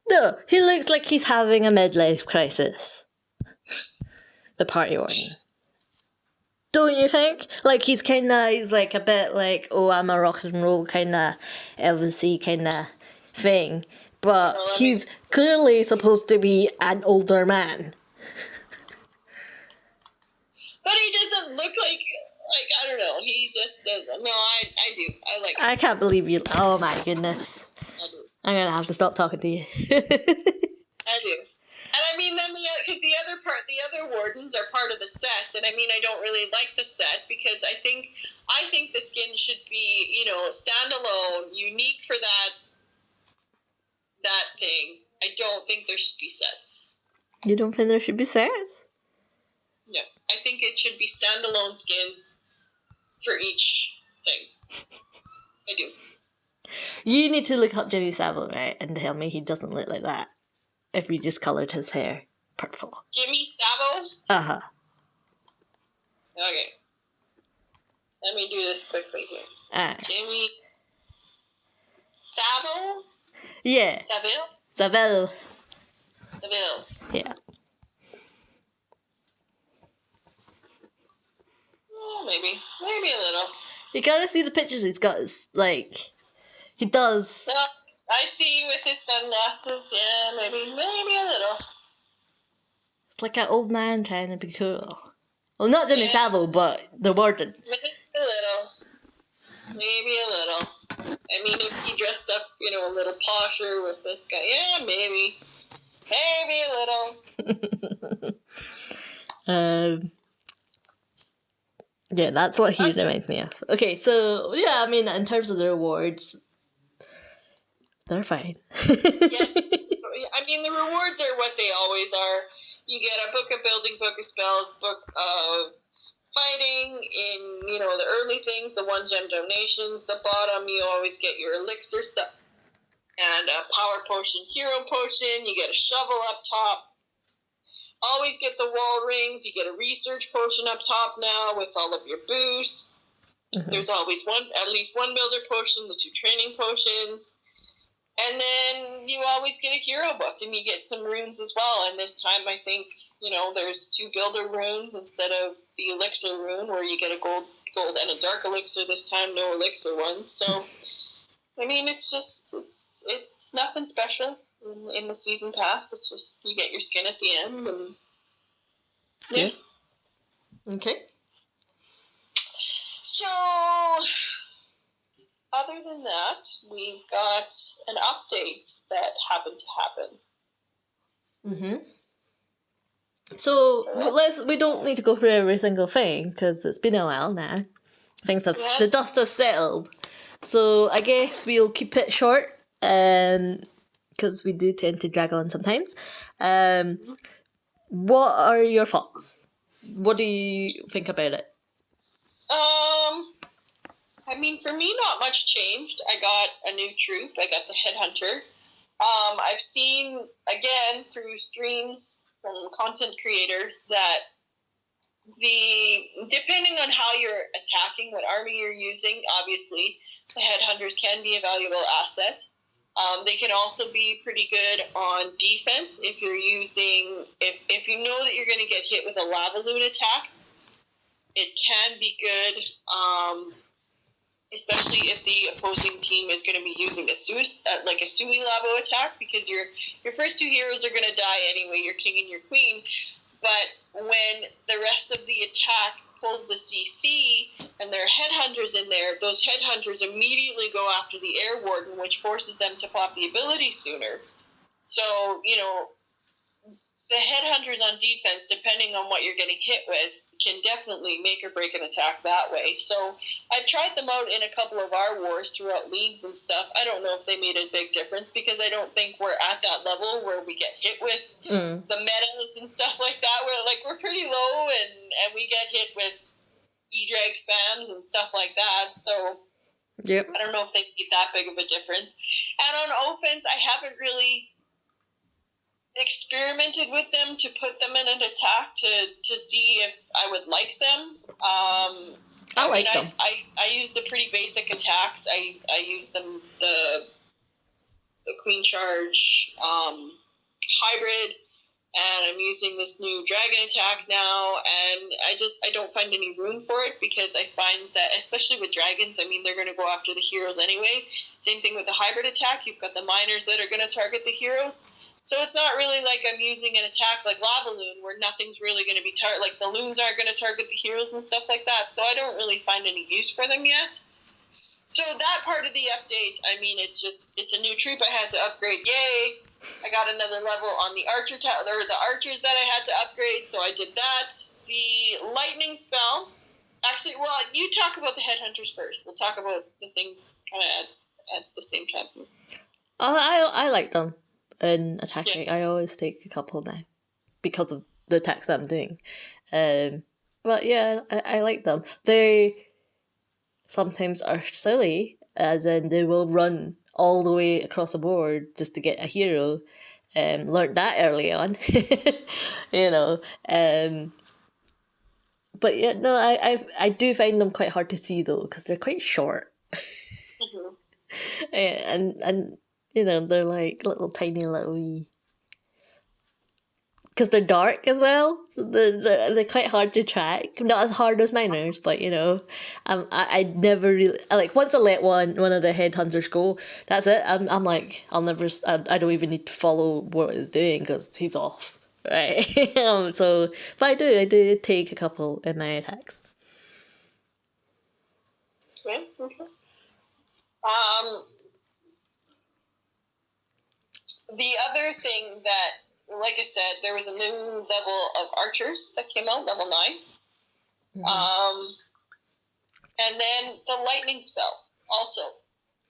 No, he looks like he's having a midlife crisis. The party warden. Don't you think? Like, he's like a bit like, oh, I'm a rock and roll kind of Elvis-y kind of thing. But he's clearly supposed to be an older man. But he doesn't look like I don't know. He just doesn't. No, I do. I like him. I can't believe you. Oh my goodness. I do. I'm going to have to stop talking to you. I do. And then because the other wardens are part of the set, and I don't really like the set, because I think the skin should be, standalone, unique for that thing. I don't think there should be sets. You don't think there should be sets? No. I think it should be standalone skins for each thing. I do. You need to look up Jimmy Savile, right, and tell me he doesn't look like that if we just coloured his hair purple. Jimmy Savile? Uh-huh. Okay. Let me do this quickly here. Jimmy Savile? Yeah. Savile? Yeah. Oh, maybe a little. You gotta see the pictures he's got. He does. Well, I see with his sunglasses. Yeah, maybe a little. It's like an old man trying to be cool. Well, not Jimmy Savile, but the warden. Maybe a little. If he dressed up, a little posher with this guy, yeah, maybe a little. Yeah, that's what he reminds me of. Okay, so yeah, in terms of the rewards, they're fine. Yeah, the rewards are what they always are. You get a book of building, book of spells, book of fighting. In the early things, the 1 gem donations. The bottom, you always get your elixir stuff and a power potion, hero potion. You get a shovel up top. Always get the wall rings. You get a research potion up top now with all of your boosts. Mm-hmm. There's always at least one builder potion, the 2 training potions, and then you always get a hero book, and you get some runes as well. And this time, I think, there's 2 builder runes instead of the elixir rune, where you get a gold and a dark elixir. This time, no elixir one. So, I mean, it's just it's nothing special in the season pass. It's just you get your skin at the end, and yeah. Okay. So, other than that, we've got an update that happened to happen. Mm-hmm. So we don't need to go through every single thing because it's been a while now. The dust has settled. So I guess we'll keep it short, because we do tend to drag on sometimes. What are your thoughts? What do you think about it? I mean, for me, not much changed. I got a new troop. I got the Headhunter. I've seen, again, through streams from content creators that depending on how you're attacking, what army you're using, obviously, the Headhunters can be a valuable asset. They can also be pretty good on defense if you're using, if you know that you're going to get hit with a lava loon attack. It can be good, especially if the opposing team is going to be using a Sui Lavo attack, because your first 2 heroes are going to die anyway, your king and your queen. But when the rest of the attack pulls the CC and there are Headhunters in there, those Headhunters immediately go after the Air Warden, which forces them to pop the ability sooner. So, the Headhunters on defense, depending on what you're getting hit with, can definitely make or break an attack that way. So I've tried them out in a couple of our wars throughout leagues and stuff. I don't know if they made a big difference, because I don't think we're at that level where we get hit with the metas and stuff like that, where we're pretty low and we get hit with E-drag spams and stuff like that. So yep. I don't know if they made that big of a difference. And on offense, I haven't really experimented with them to put them in an attack to see if I would like them. I like them. I use the pretty basic attacks. I use them the Queen Charge hybrid, and I'm using this new dragon attack now, and I don't find any room for it, because I find that, especially with dragons, I mean, they're going to go after the heroes anyway. Same thing with the hybrid attack. You've got the miners that are going to target the heroes. So it's not really like I'm using an attack like Lava Loon, where nothing's really going to be like the loons aren't going to target the heroes and stuff like that. So I don't really find any use for them yet. So that part of the update, I mean, it's a new troop I had to upgrade. Yay! I got another level on the archers that I had to upgrade, so I did that. The lightning spell. Actually, well, you talk about the Headhunters first. We'll talk about the things kind of at the same time. I like them. In attacking, yeah. I always take a couple now because of the attacks that I'm doing. But yeah, I like them. They sometimes are silly, as in they will run all the way across the board just to get a hero. Learned that early on, But yeah, no, I do find them quite hard to see though, because they're quite short. and they're like little tiny little because they're dark as well, so they're quite hard to track. Not as hard as miners, but I never really once I let one of the Headhunters go, that's it. I'm like, I don't even need to follow what he's doing because he's off, right? So but I do take a couple in my attacks. Yeah. Okay. The other thing that, like I said, there was a new level of archers that came out, level 9. And then the lightning spell also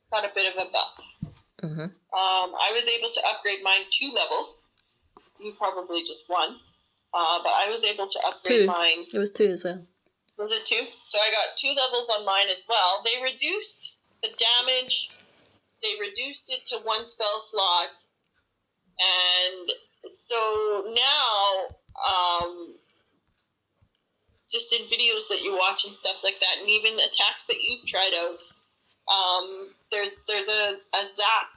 got a bit of a buff. I was able to upgrade mine 2 levels. You probably just 1. But I was able to upgrade 2. Mine. It was 2 as well. Was it 2? So I got 2 levels on mine as well. They reduced the damage. They reduced it to 1 spell slot. And so now, just in videos that you watch and stuff like that, and even attacks that you've tried out. There's a zap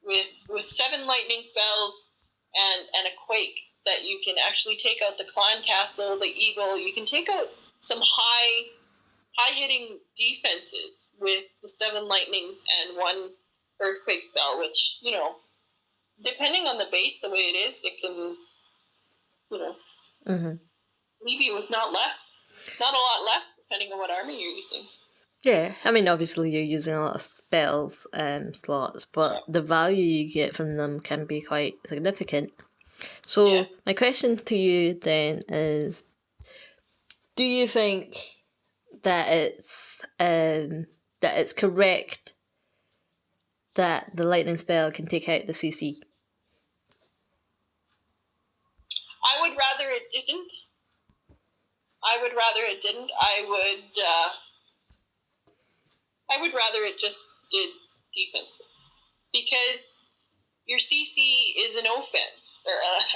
with 7 lightning spells and a quake that you can actually take out the clan castle, the eagle. You can take out some high hitting defenses with the 7 lightnings and 1 earthquake spell, which, you know, depending on the base, the way it is, it can, you know, leave you with not a lot left, depending on what army you're using. Yeah, I mean, obviously you're using a lot of spells slots, but the value you get from them can be quite significant. So my question to you then is, do you think that it's correct that the lightning spell can take out the CC? I would rather it didn't. I would rather it just did defenses, because your CC is an offense.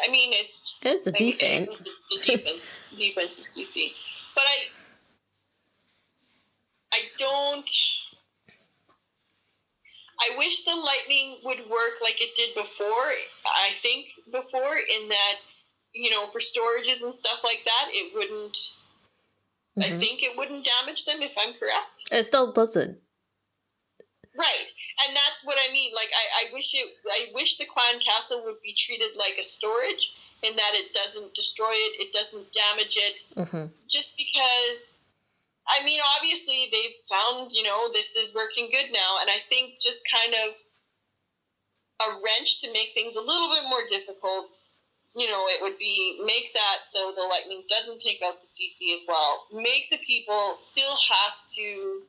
I mean, it's a defense. It's the defensive CC. But I wish the lightning would work like it did before. I think before, in that, you know, for storages and stuff like that, it wouldn't. I think it wouldn't damage them, if I'm correct. It still doesn't. Right, and that's what I mean. Like, I wish the clan castle would be treated like a storage, in that it doesn't destroy it, it doesn't damage it. Just because, I mean, obviously they've found, you know, this is working good now, and I think just kind of a wrench to make things a little bit more difficult, you know, it would be make that so the lightning doesn't take out the CC as well. Make the people still have to,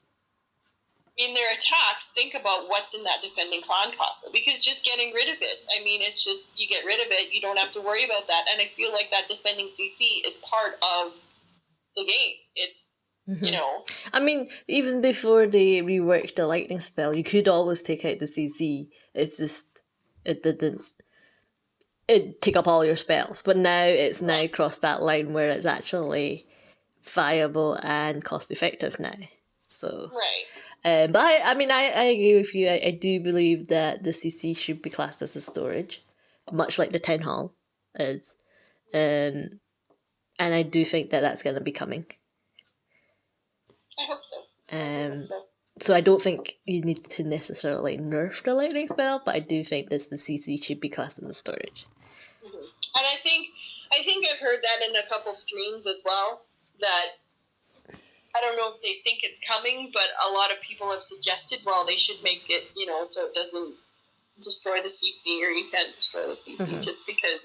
in their attacks, think about what's in that defending clan castle, because just getting rid of it, I mean, it's just, you get rid of it, you don't have to worry about that. And I feel like that defending CC is part of the game. It's, you know, I mean, even before they reworked the lightning spell, you could always take out the CC. It's just it'd take up all your spells. But now it's now crossed that line where it's actually viable and cost effective now. So right. But I mean, I agree with you. I do believe that the CC should be classed as a storage, much like the town hall is. And I do think that that's going to be coming. I hope so. So I don't think you need to necessarily nerf the lightning spell, but I do think that the CC should be classed as a storage. And I think I've heard that in a couple streams as well, that I don't know if they think it's coming, but a lot of people have suggested, well, they should make it, you know, so it doesn't destroy the CC, or you can't destroy the CC, just because,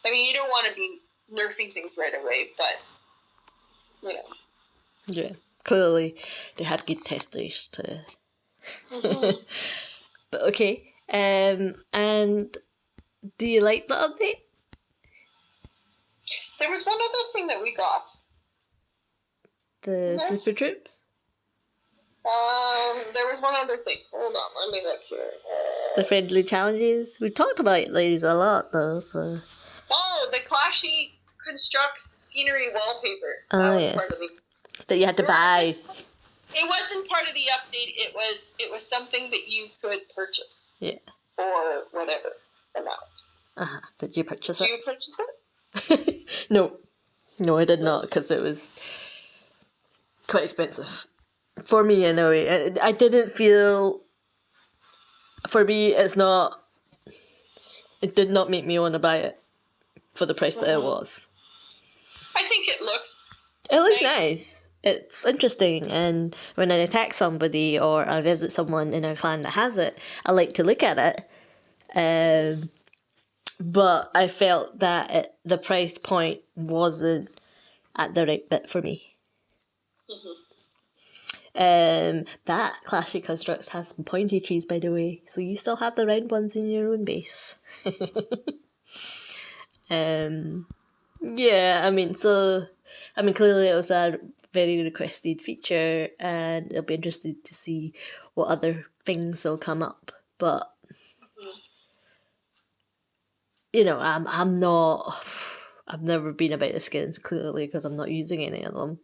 I mean, you don't want to be nerfing things right away, but, you know. Yeah, clearly they had good testers to... But okay, and do you like the update? There was one other thing that we got. The super troops? There was one other thing. Hold on, let me look here. The friendly challenges? We talked about these a lot, though, so... Oh, the Clashy Constructs scenery wallpaper. Oh, yeah. That you had to buy. It wasn't part of the update. It was something that you could purchase. Yeah. For whatever amount. Did you purchase it? Did you purchase it? No, I did not, because it was quite expensive. For me, anyway. I didn't feel... For me, it's not... It did not make me want to buy it for the price that it was. I think it looks... It looks nice. It's interesting, and when I attack somebody or I visit someone in our clan that has it, I like to look at it. But I felt that the price point wasn't at the right bit for me. That Clashy Constructs has some pointy trees, by the way, so you still have the round ones in your own base. Yeah, I mean, clearly it was a very requested feature, and it'll be interesting to see what other things will come up. But you know, I'm not I've never been about the skins, clearly, because I'm not using any of them.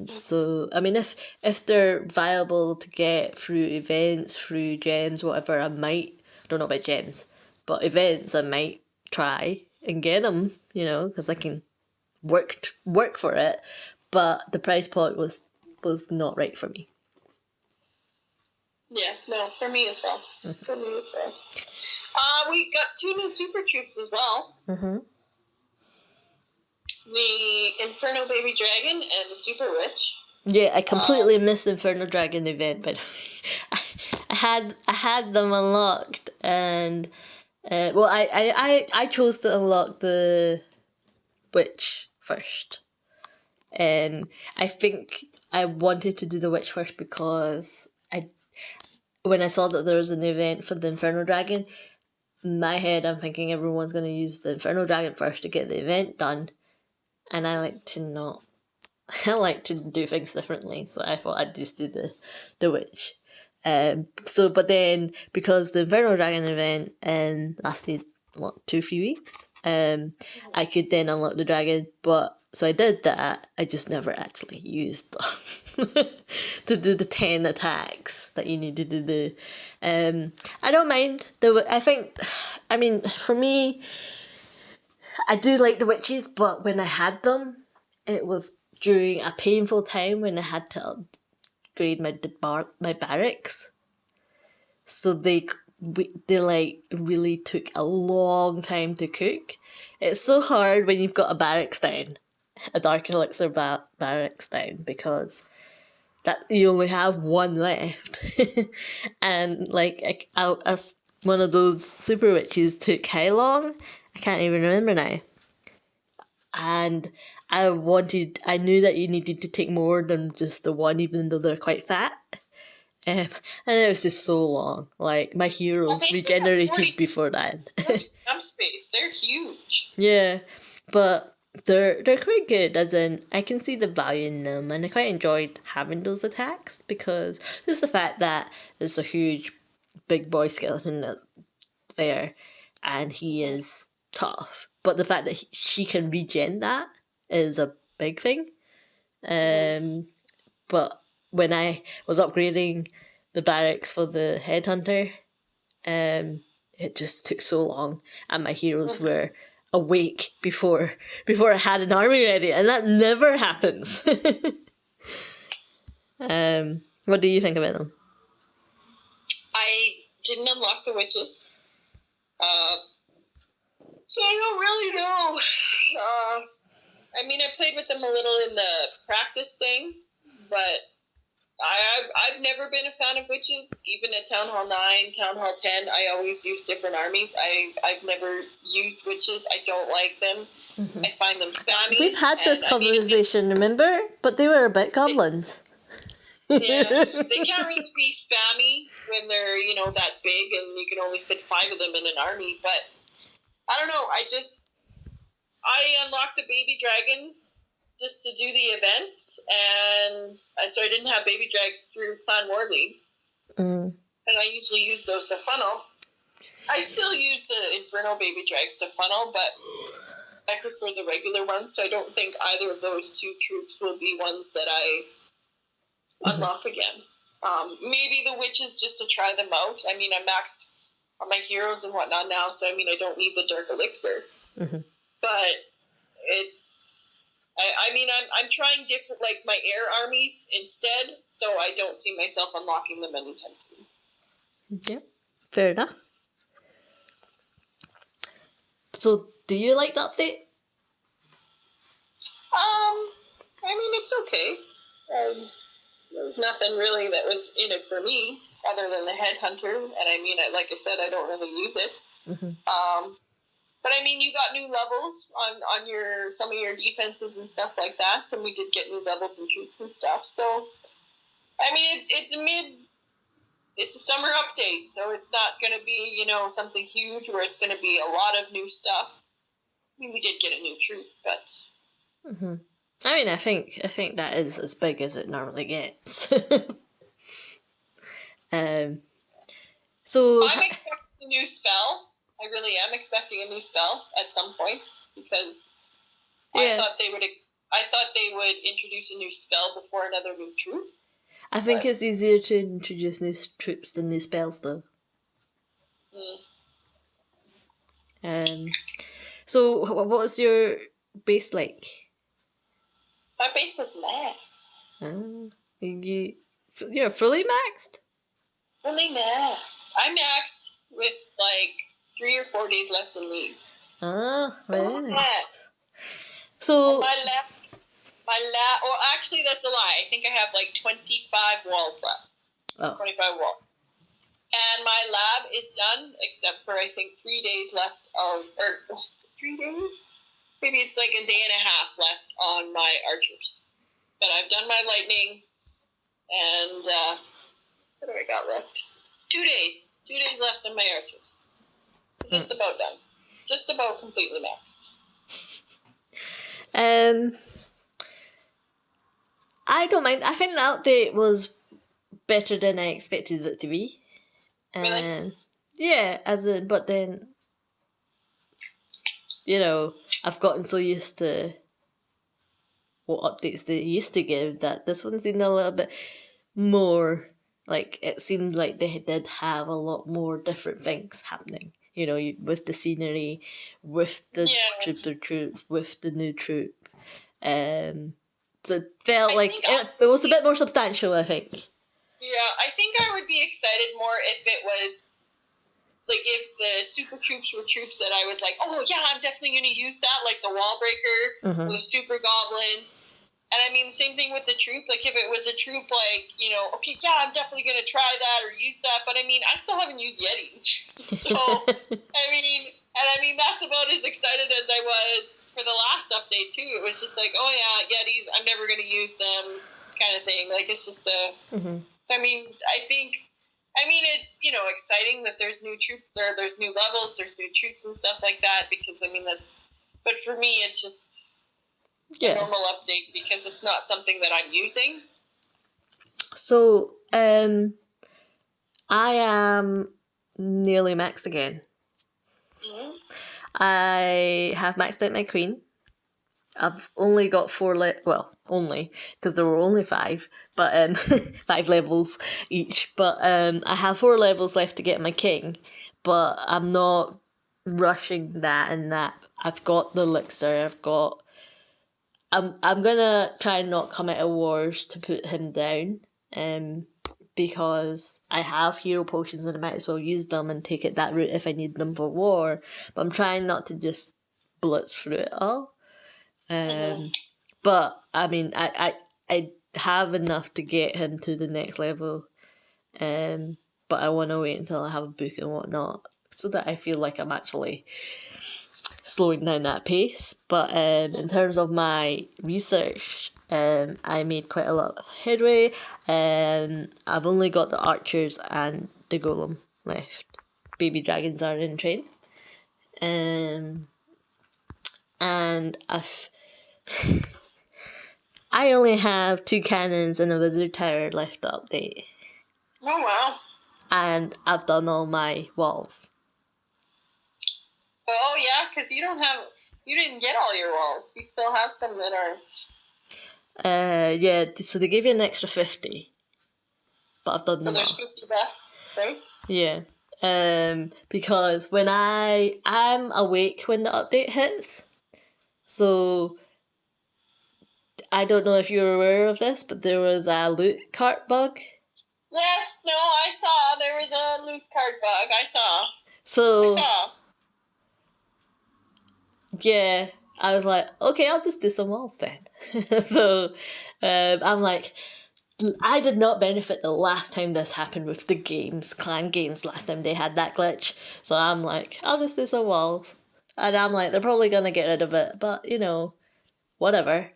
So I mean, if they're viable to get through events, through gems, whatever, I might. I don't know about gems, but events, I might try and get them. Because I can work for it. But the price point was not right for me. Yeah, no, for me as well. For me as well. We got 2 new super troops as well. Mm-hmm. The Inferno Baby Dragon and the Super Witch. Yeah, I completely missed the Inferno Dragon event, but I had them unlocked, and well, I chose to unlock the witch first, and I think I wanted to do the witch first because when I saw that there was an event for the Inferno Dragon, in my head I'm thinking everyone's going to use the Inferno Dragon first to get the event done, and I like to not. I like to do things differently, so I thought I'd just do the witch. But then because the Inferno Dragon event lasted 2-3 weeks, I could then unlock the dragon. But so I did that. I just never actually used them to do the 10 attacks that you needed to do. I don't mind I mean, for me, I do like the witches, but when I had them, it was during a painful time when I had to upgrade my barracks. So they like really took a long time to cook. It's so hard when you've got a barracks down, a Dark Elixir barracks down, because that you only have one left, and like one of those super witches took how long? I can't even remember now. And I knew that you needed to take more than just the one, even though they're quite fat. And it was just so long. Like, my heroes regenerated before that. Space, they're huge. Yeah, but they're quite good, as in, I can see the value in them, and I quite enjoyed having those attacks, because just the fact that there's a huge big boy skeleton that's there, and he is tough. But the fact that she can regen that is a big thing. But when I was upgrading the barracks for the headhunter, it just took so long, and my heroes were awake before I had an army ready, and that never happens. What do you think about them? I didn't unlock the witches. So I don't really know. I mean, I played with them a little in the practice thing, but I've never been a fan of witches. Even at Town Hall 9, Town Hall 10, I always use different armies. I've never used witches. I don't like them. Mm-hmm. I find them spammy. We've had this conversation, remember? But they were a bit goblins. Yeah, they can't really be spammy when they're, that big and you can only fit 5 of them in an army. But I don't know. I unlocked the baby dragons just to do the events, and so I didn't have baby drags through Clan War League. And I usually use those to funnel. I still use the Inferno baby drags to funnel, but I prefer the regular ones, so I don't think either of those 2 troops will be ones that I unlock again. Maybe the witches just to try them out. I mean, I'm maxed on my heroes and whatnot now, so I mean, I don't need the Dark Elixir. Mm-hmm. But I'm trying different, like my air armies instead, so I don't see myself unlocking them anytime soon. Yeah, fair enough. So, do you like that update? I mean, it's okay. There was nothing really that was in it for me other than the headhunter, and I mean, like I said, I don't really use it. Mm-hmm. But I mean, you got new levels on some of your defenses and stuff like that, and we did get new levels and troops and stuff. So, I mean, it's a summer update, so it's not going to be something huge where it's going to be a lot of new stuff. I mean, we did get a new troop, but. Mm-hmm. I mean, I think that is as big as it normally gets. So I'm expecting a new spell. I really am expecting a new spell at some point. because Yeah. I thought they would introduce a new spell before another new troop. I think it's easier to introduce new troops than new spells, though. So what's your base like? My base is maxed. You're fully maxed? Fully maxed. I maxed with like 3 or 4 days left in league. Right. So well, actually, that's a lie. I think I have like 25 walls left. Oh. 25 walls. And my lab is done, except for, I think, 3 days left of, or 3 days? Maybe it's like a day and a half left on my archers. But I've done my lightning, and, what do I got left? 2 days. 2 days left on my archers. Just about done. Just about completely maxed. I don't mind. I think the update was better than I expected it to be. Really? Yeah, but then, I've gotten so used to what updates they used to give that this one seemed a little bit more, like, it seemed like they did have a lot more different things happening. With the scenery, with the troops, with the new troop. So it felt like it was a bit more substantial, I think. Yeah, I think I would be excited more if it was, like, if the super troops were troops that I was like, oh, yeah, I'm definitely going to use that, like the wall breaker, with super goblins. And I mean, same thing with the troop. Like, if it was a troop, like, okay, yeah, I'm definitely going to try that or use that. But I mean, I still haven't used Yetis. So, I mean, that's about as excited as I was for the last update, too. It was just like, oh, yeah, Yetis, I'm never going to use them kind of thing. Like, it's just a... So, I mean, it's, exciting that there's new troops, there's new levels, there's new troops and stuff like that, because, I mean, but for me, it's just a normal update, because it's not something that I'm using. So, I am nearly maxed again. I have maxed out my queen. I've only got 4 only, because there were only 5, but 5 levels each. But I have 4 levels left to get my king, but I'm not rushing that. And that I've got the elixir. I'm gonna try and not come out of wars to put him down, because I have hero potions and I might as well use them and take it that route if I need them for war. But I'm trying not to just blitz through it all. But I mean, I have enough to get him to the next level, but I want to wait until I have a book and whatnot, so that I feel like I'm actually slowing down that pace. But in terms of my research, I made quite a lot of headway. I've only got the archers and the golem left. Baby dragons are in train. And I only have 2 cannons and a wizard tower left to update. Oh, wow. And I've done all my walls. Oh, yeah, because you didn't get all your walls. You still have some that are... Yeah, so they gave you an extra 50. But I've done them all. So there's 50 left, right? Yeah. Because when I'm awake when the update hits. So I don't know if you're aware of this, but there was a loot cart bug. Yes, no, I saw. There was a loot cart bug. I saw. Yeah, I was like, okay, I'll just do some walls then. So I'm like, I did not benefit the last time this happened with the clan games, last time they had that glitch. So I'm like, I'll just do some walls. And I'm like, they're probably going to get rid of it, but whatever.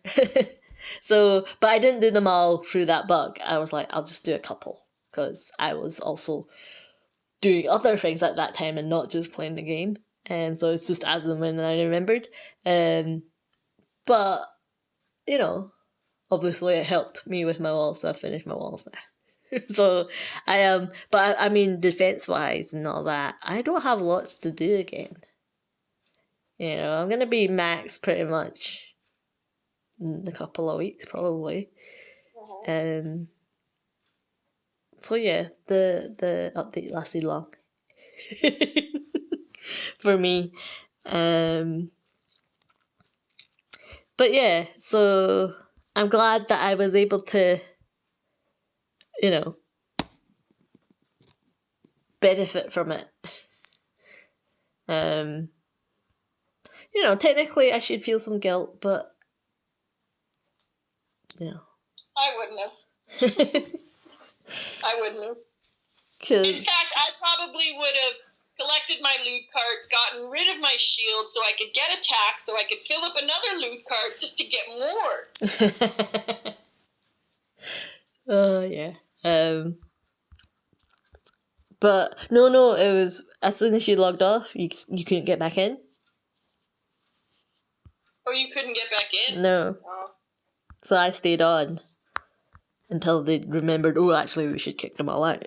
But I didn't do them all through that bug. I was like, I'll just do a couple, because I was also doing other things at that time and not just playing the game. And so it's just as and when I remembered. But, obviously it helped me with my walls, so I finished my walls now. So I am, but I mean, defense-wise and all that, I don't have lots to do again. You know, I'm gonna be max pretty much in a couple of weeks, probably. So yeah, the update lasted long for me. But yeah, so I'm glad that I was able to, you know, benefit from it. You know, technically I should feel some guilt, but you know. I wouldn't have. I wouldn't have. Cause, in fact, I probably would have collected my loot cart, gotten rid of my shield so I could get attacked, so I could fill up another loot cart just to get more. Oh yeah. But no, it was as soon as you logged off, you couldn't get back in. Oh, you couldn't get back in? No. Oh. So I stayed on until they remembered, oh, actually, we should kick them all out.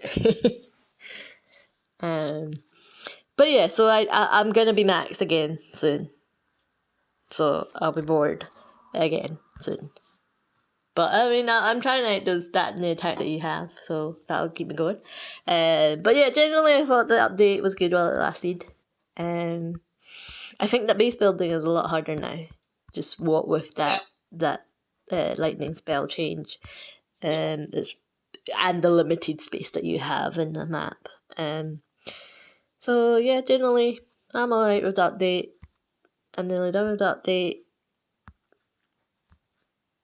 But yeah, so I'm going to be maxed again soon. So I'll be bored again soon. But I mean, I'm trying out those that new attack that you have, so that'll keep me going. But yeah, generally I thought the update was good while it lasted. I think that base building is a lot harder now. Just what with that lightning spell change, and the limited space that you have in the map. So yeah, generally I'm alright with the update. I'm nearly done with the update.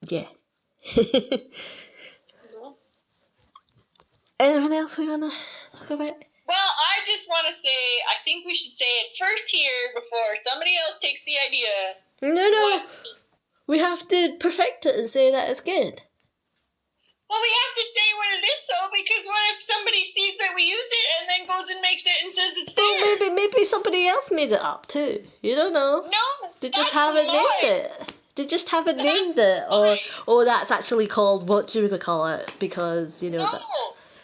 Yeah. Anything else we wanna talk about? Well, I just want to say, I think we should say it first here before somebody else takes the idea. No. We have to perfect it and say that it's good. Well, we have to say what it is, though, because what if somebody sees that we used it and then goes and makes it and says it's there? Well, maybe somebody else made it up too. You don't know. No, They just haven't named it. They just haven't named it, or that's actually called what do we call it? Because you know no. that.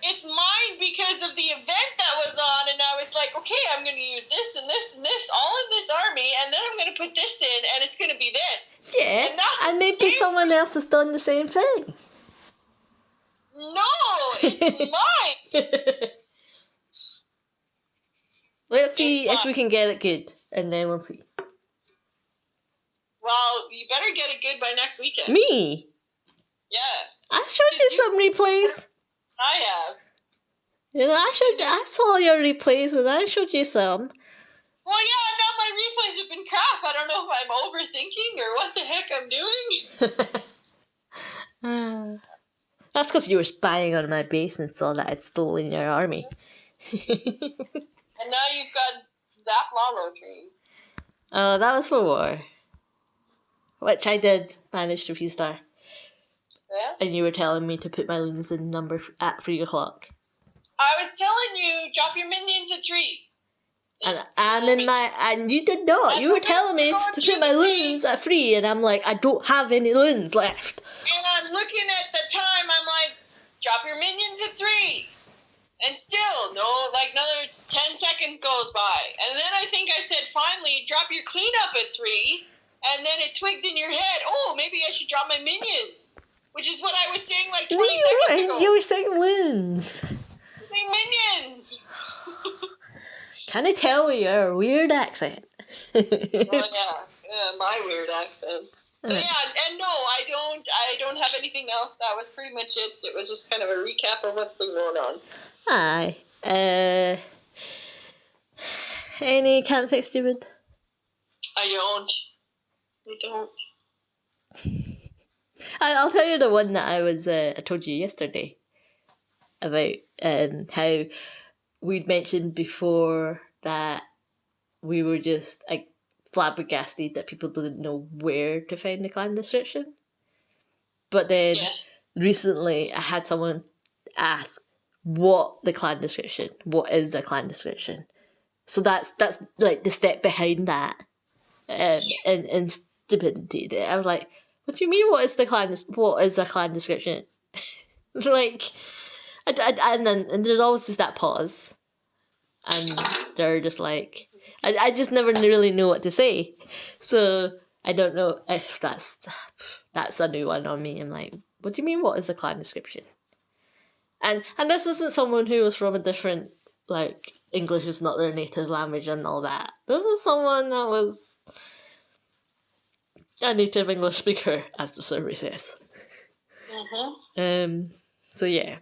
It's mine because of the event that was on, and I was like, okay, I'm going to use this and this and this all in this army, and then I'm going to put this in, and it's going to be this. Yeah, and maybe someone else has done the same thing. No, it's mine. Let's see if we can get it good, and then we'll see. Well, you better get it good by next weekend. Me? Yeah. I showed you some replays. I have. You know, I saw your replays and I showed you some. Well, yeah, now my replays have been crap. I don't know if I'm overthinking or what the heck I'm doing. That's because you were spying on my base and saw that I'd stolen your army. And now you've got Zap Laro train. Oh, that was for war. Which I did manage to 3-star. Yeah? And you were telling me to put my loons in number at 3 o'clock. I was telling you, drop your minions at 3. And you did not. You were telling me to put my loons at 3, and I'm like, I don't have any loons left. And I'm looking at the time, I'm like, drop your minions at 3. And still, another 10 seconds goes by. And then I think I said, finally, drop your cleanup at 3. And then it twigged in your head, oh, maybe I should drop my minions. Which is what I was saying 20 seconds ago. You were saying loons. Saying minions. Can I tell your weird accent? Oh, yeah, my weird accent. So yeah, and no, I don't have anything else. That was pretty much it. It was just kind of a recap of what's been going on. Aye. Any can't fix stupid? I don't. I'll tell you the one that I told you yesterday about how we'd mentioned before that we were just like flabbergasted that people didn't know where to find the clan description. But then recently I had someone ask what is a clan description. So that's like the step behind that. And stupidity. I was like, what do you mean? What is a clan description? Like, and there's always just that pause, and they're just like, I just never really knew what to say. So I don't know if that's a new one on me. I'm like, what do you mean? What is a clan description? And this wasn't someone who was from a different, like, English is not their native language and all that. This is someone that was a native English speaker, as the survey says. So yeah.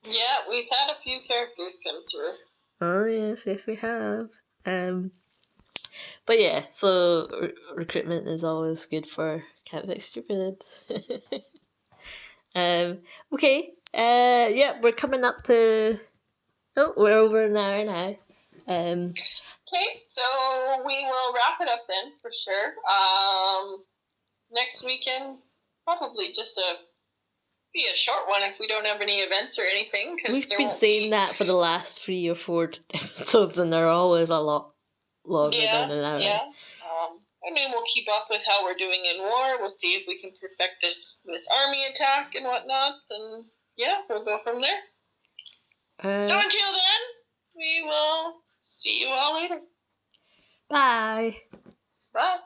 Yeah, we've had a few characters come through. Oh yes, we have. But yeah, so recruitment is always good for Can't Fix Stupid. Okay. Yeah, we're coming up to. Oh, we're over an hour now. Okay, so we will wrap it up then for sure. Next weekend, probably just be a short one if we don't have any events or anything. We've been saying that for the last 3 or 4 episodes, and they're always a lot longer than an hour. Yeah. I mean, we'll keep up with how we're doing in war. We'll see if we can perfect this army attack and whatnot, and yeah, we'll go from there. So until then, we will see you all later. Bye. Bye.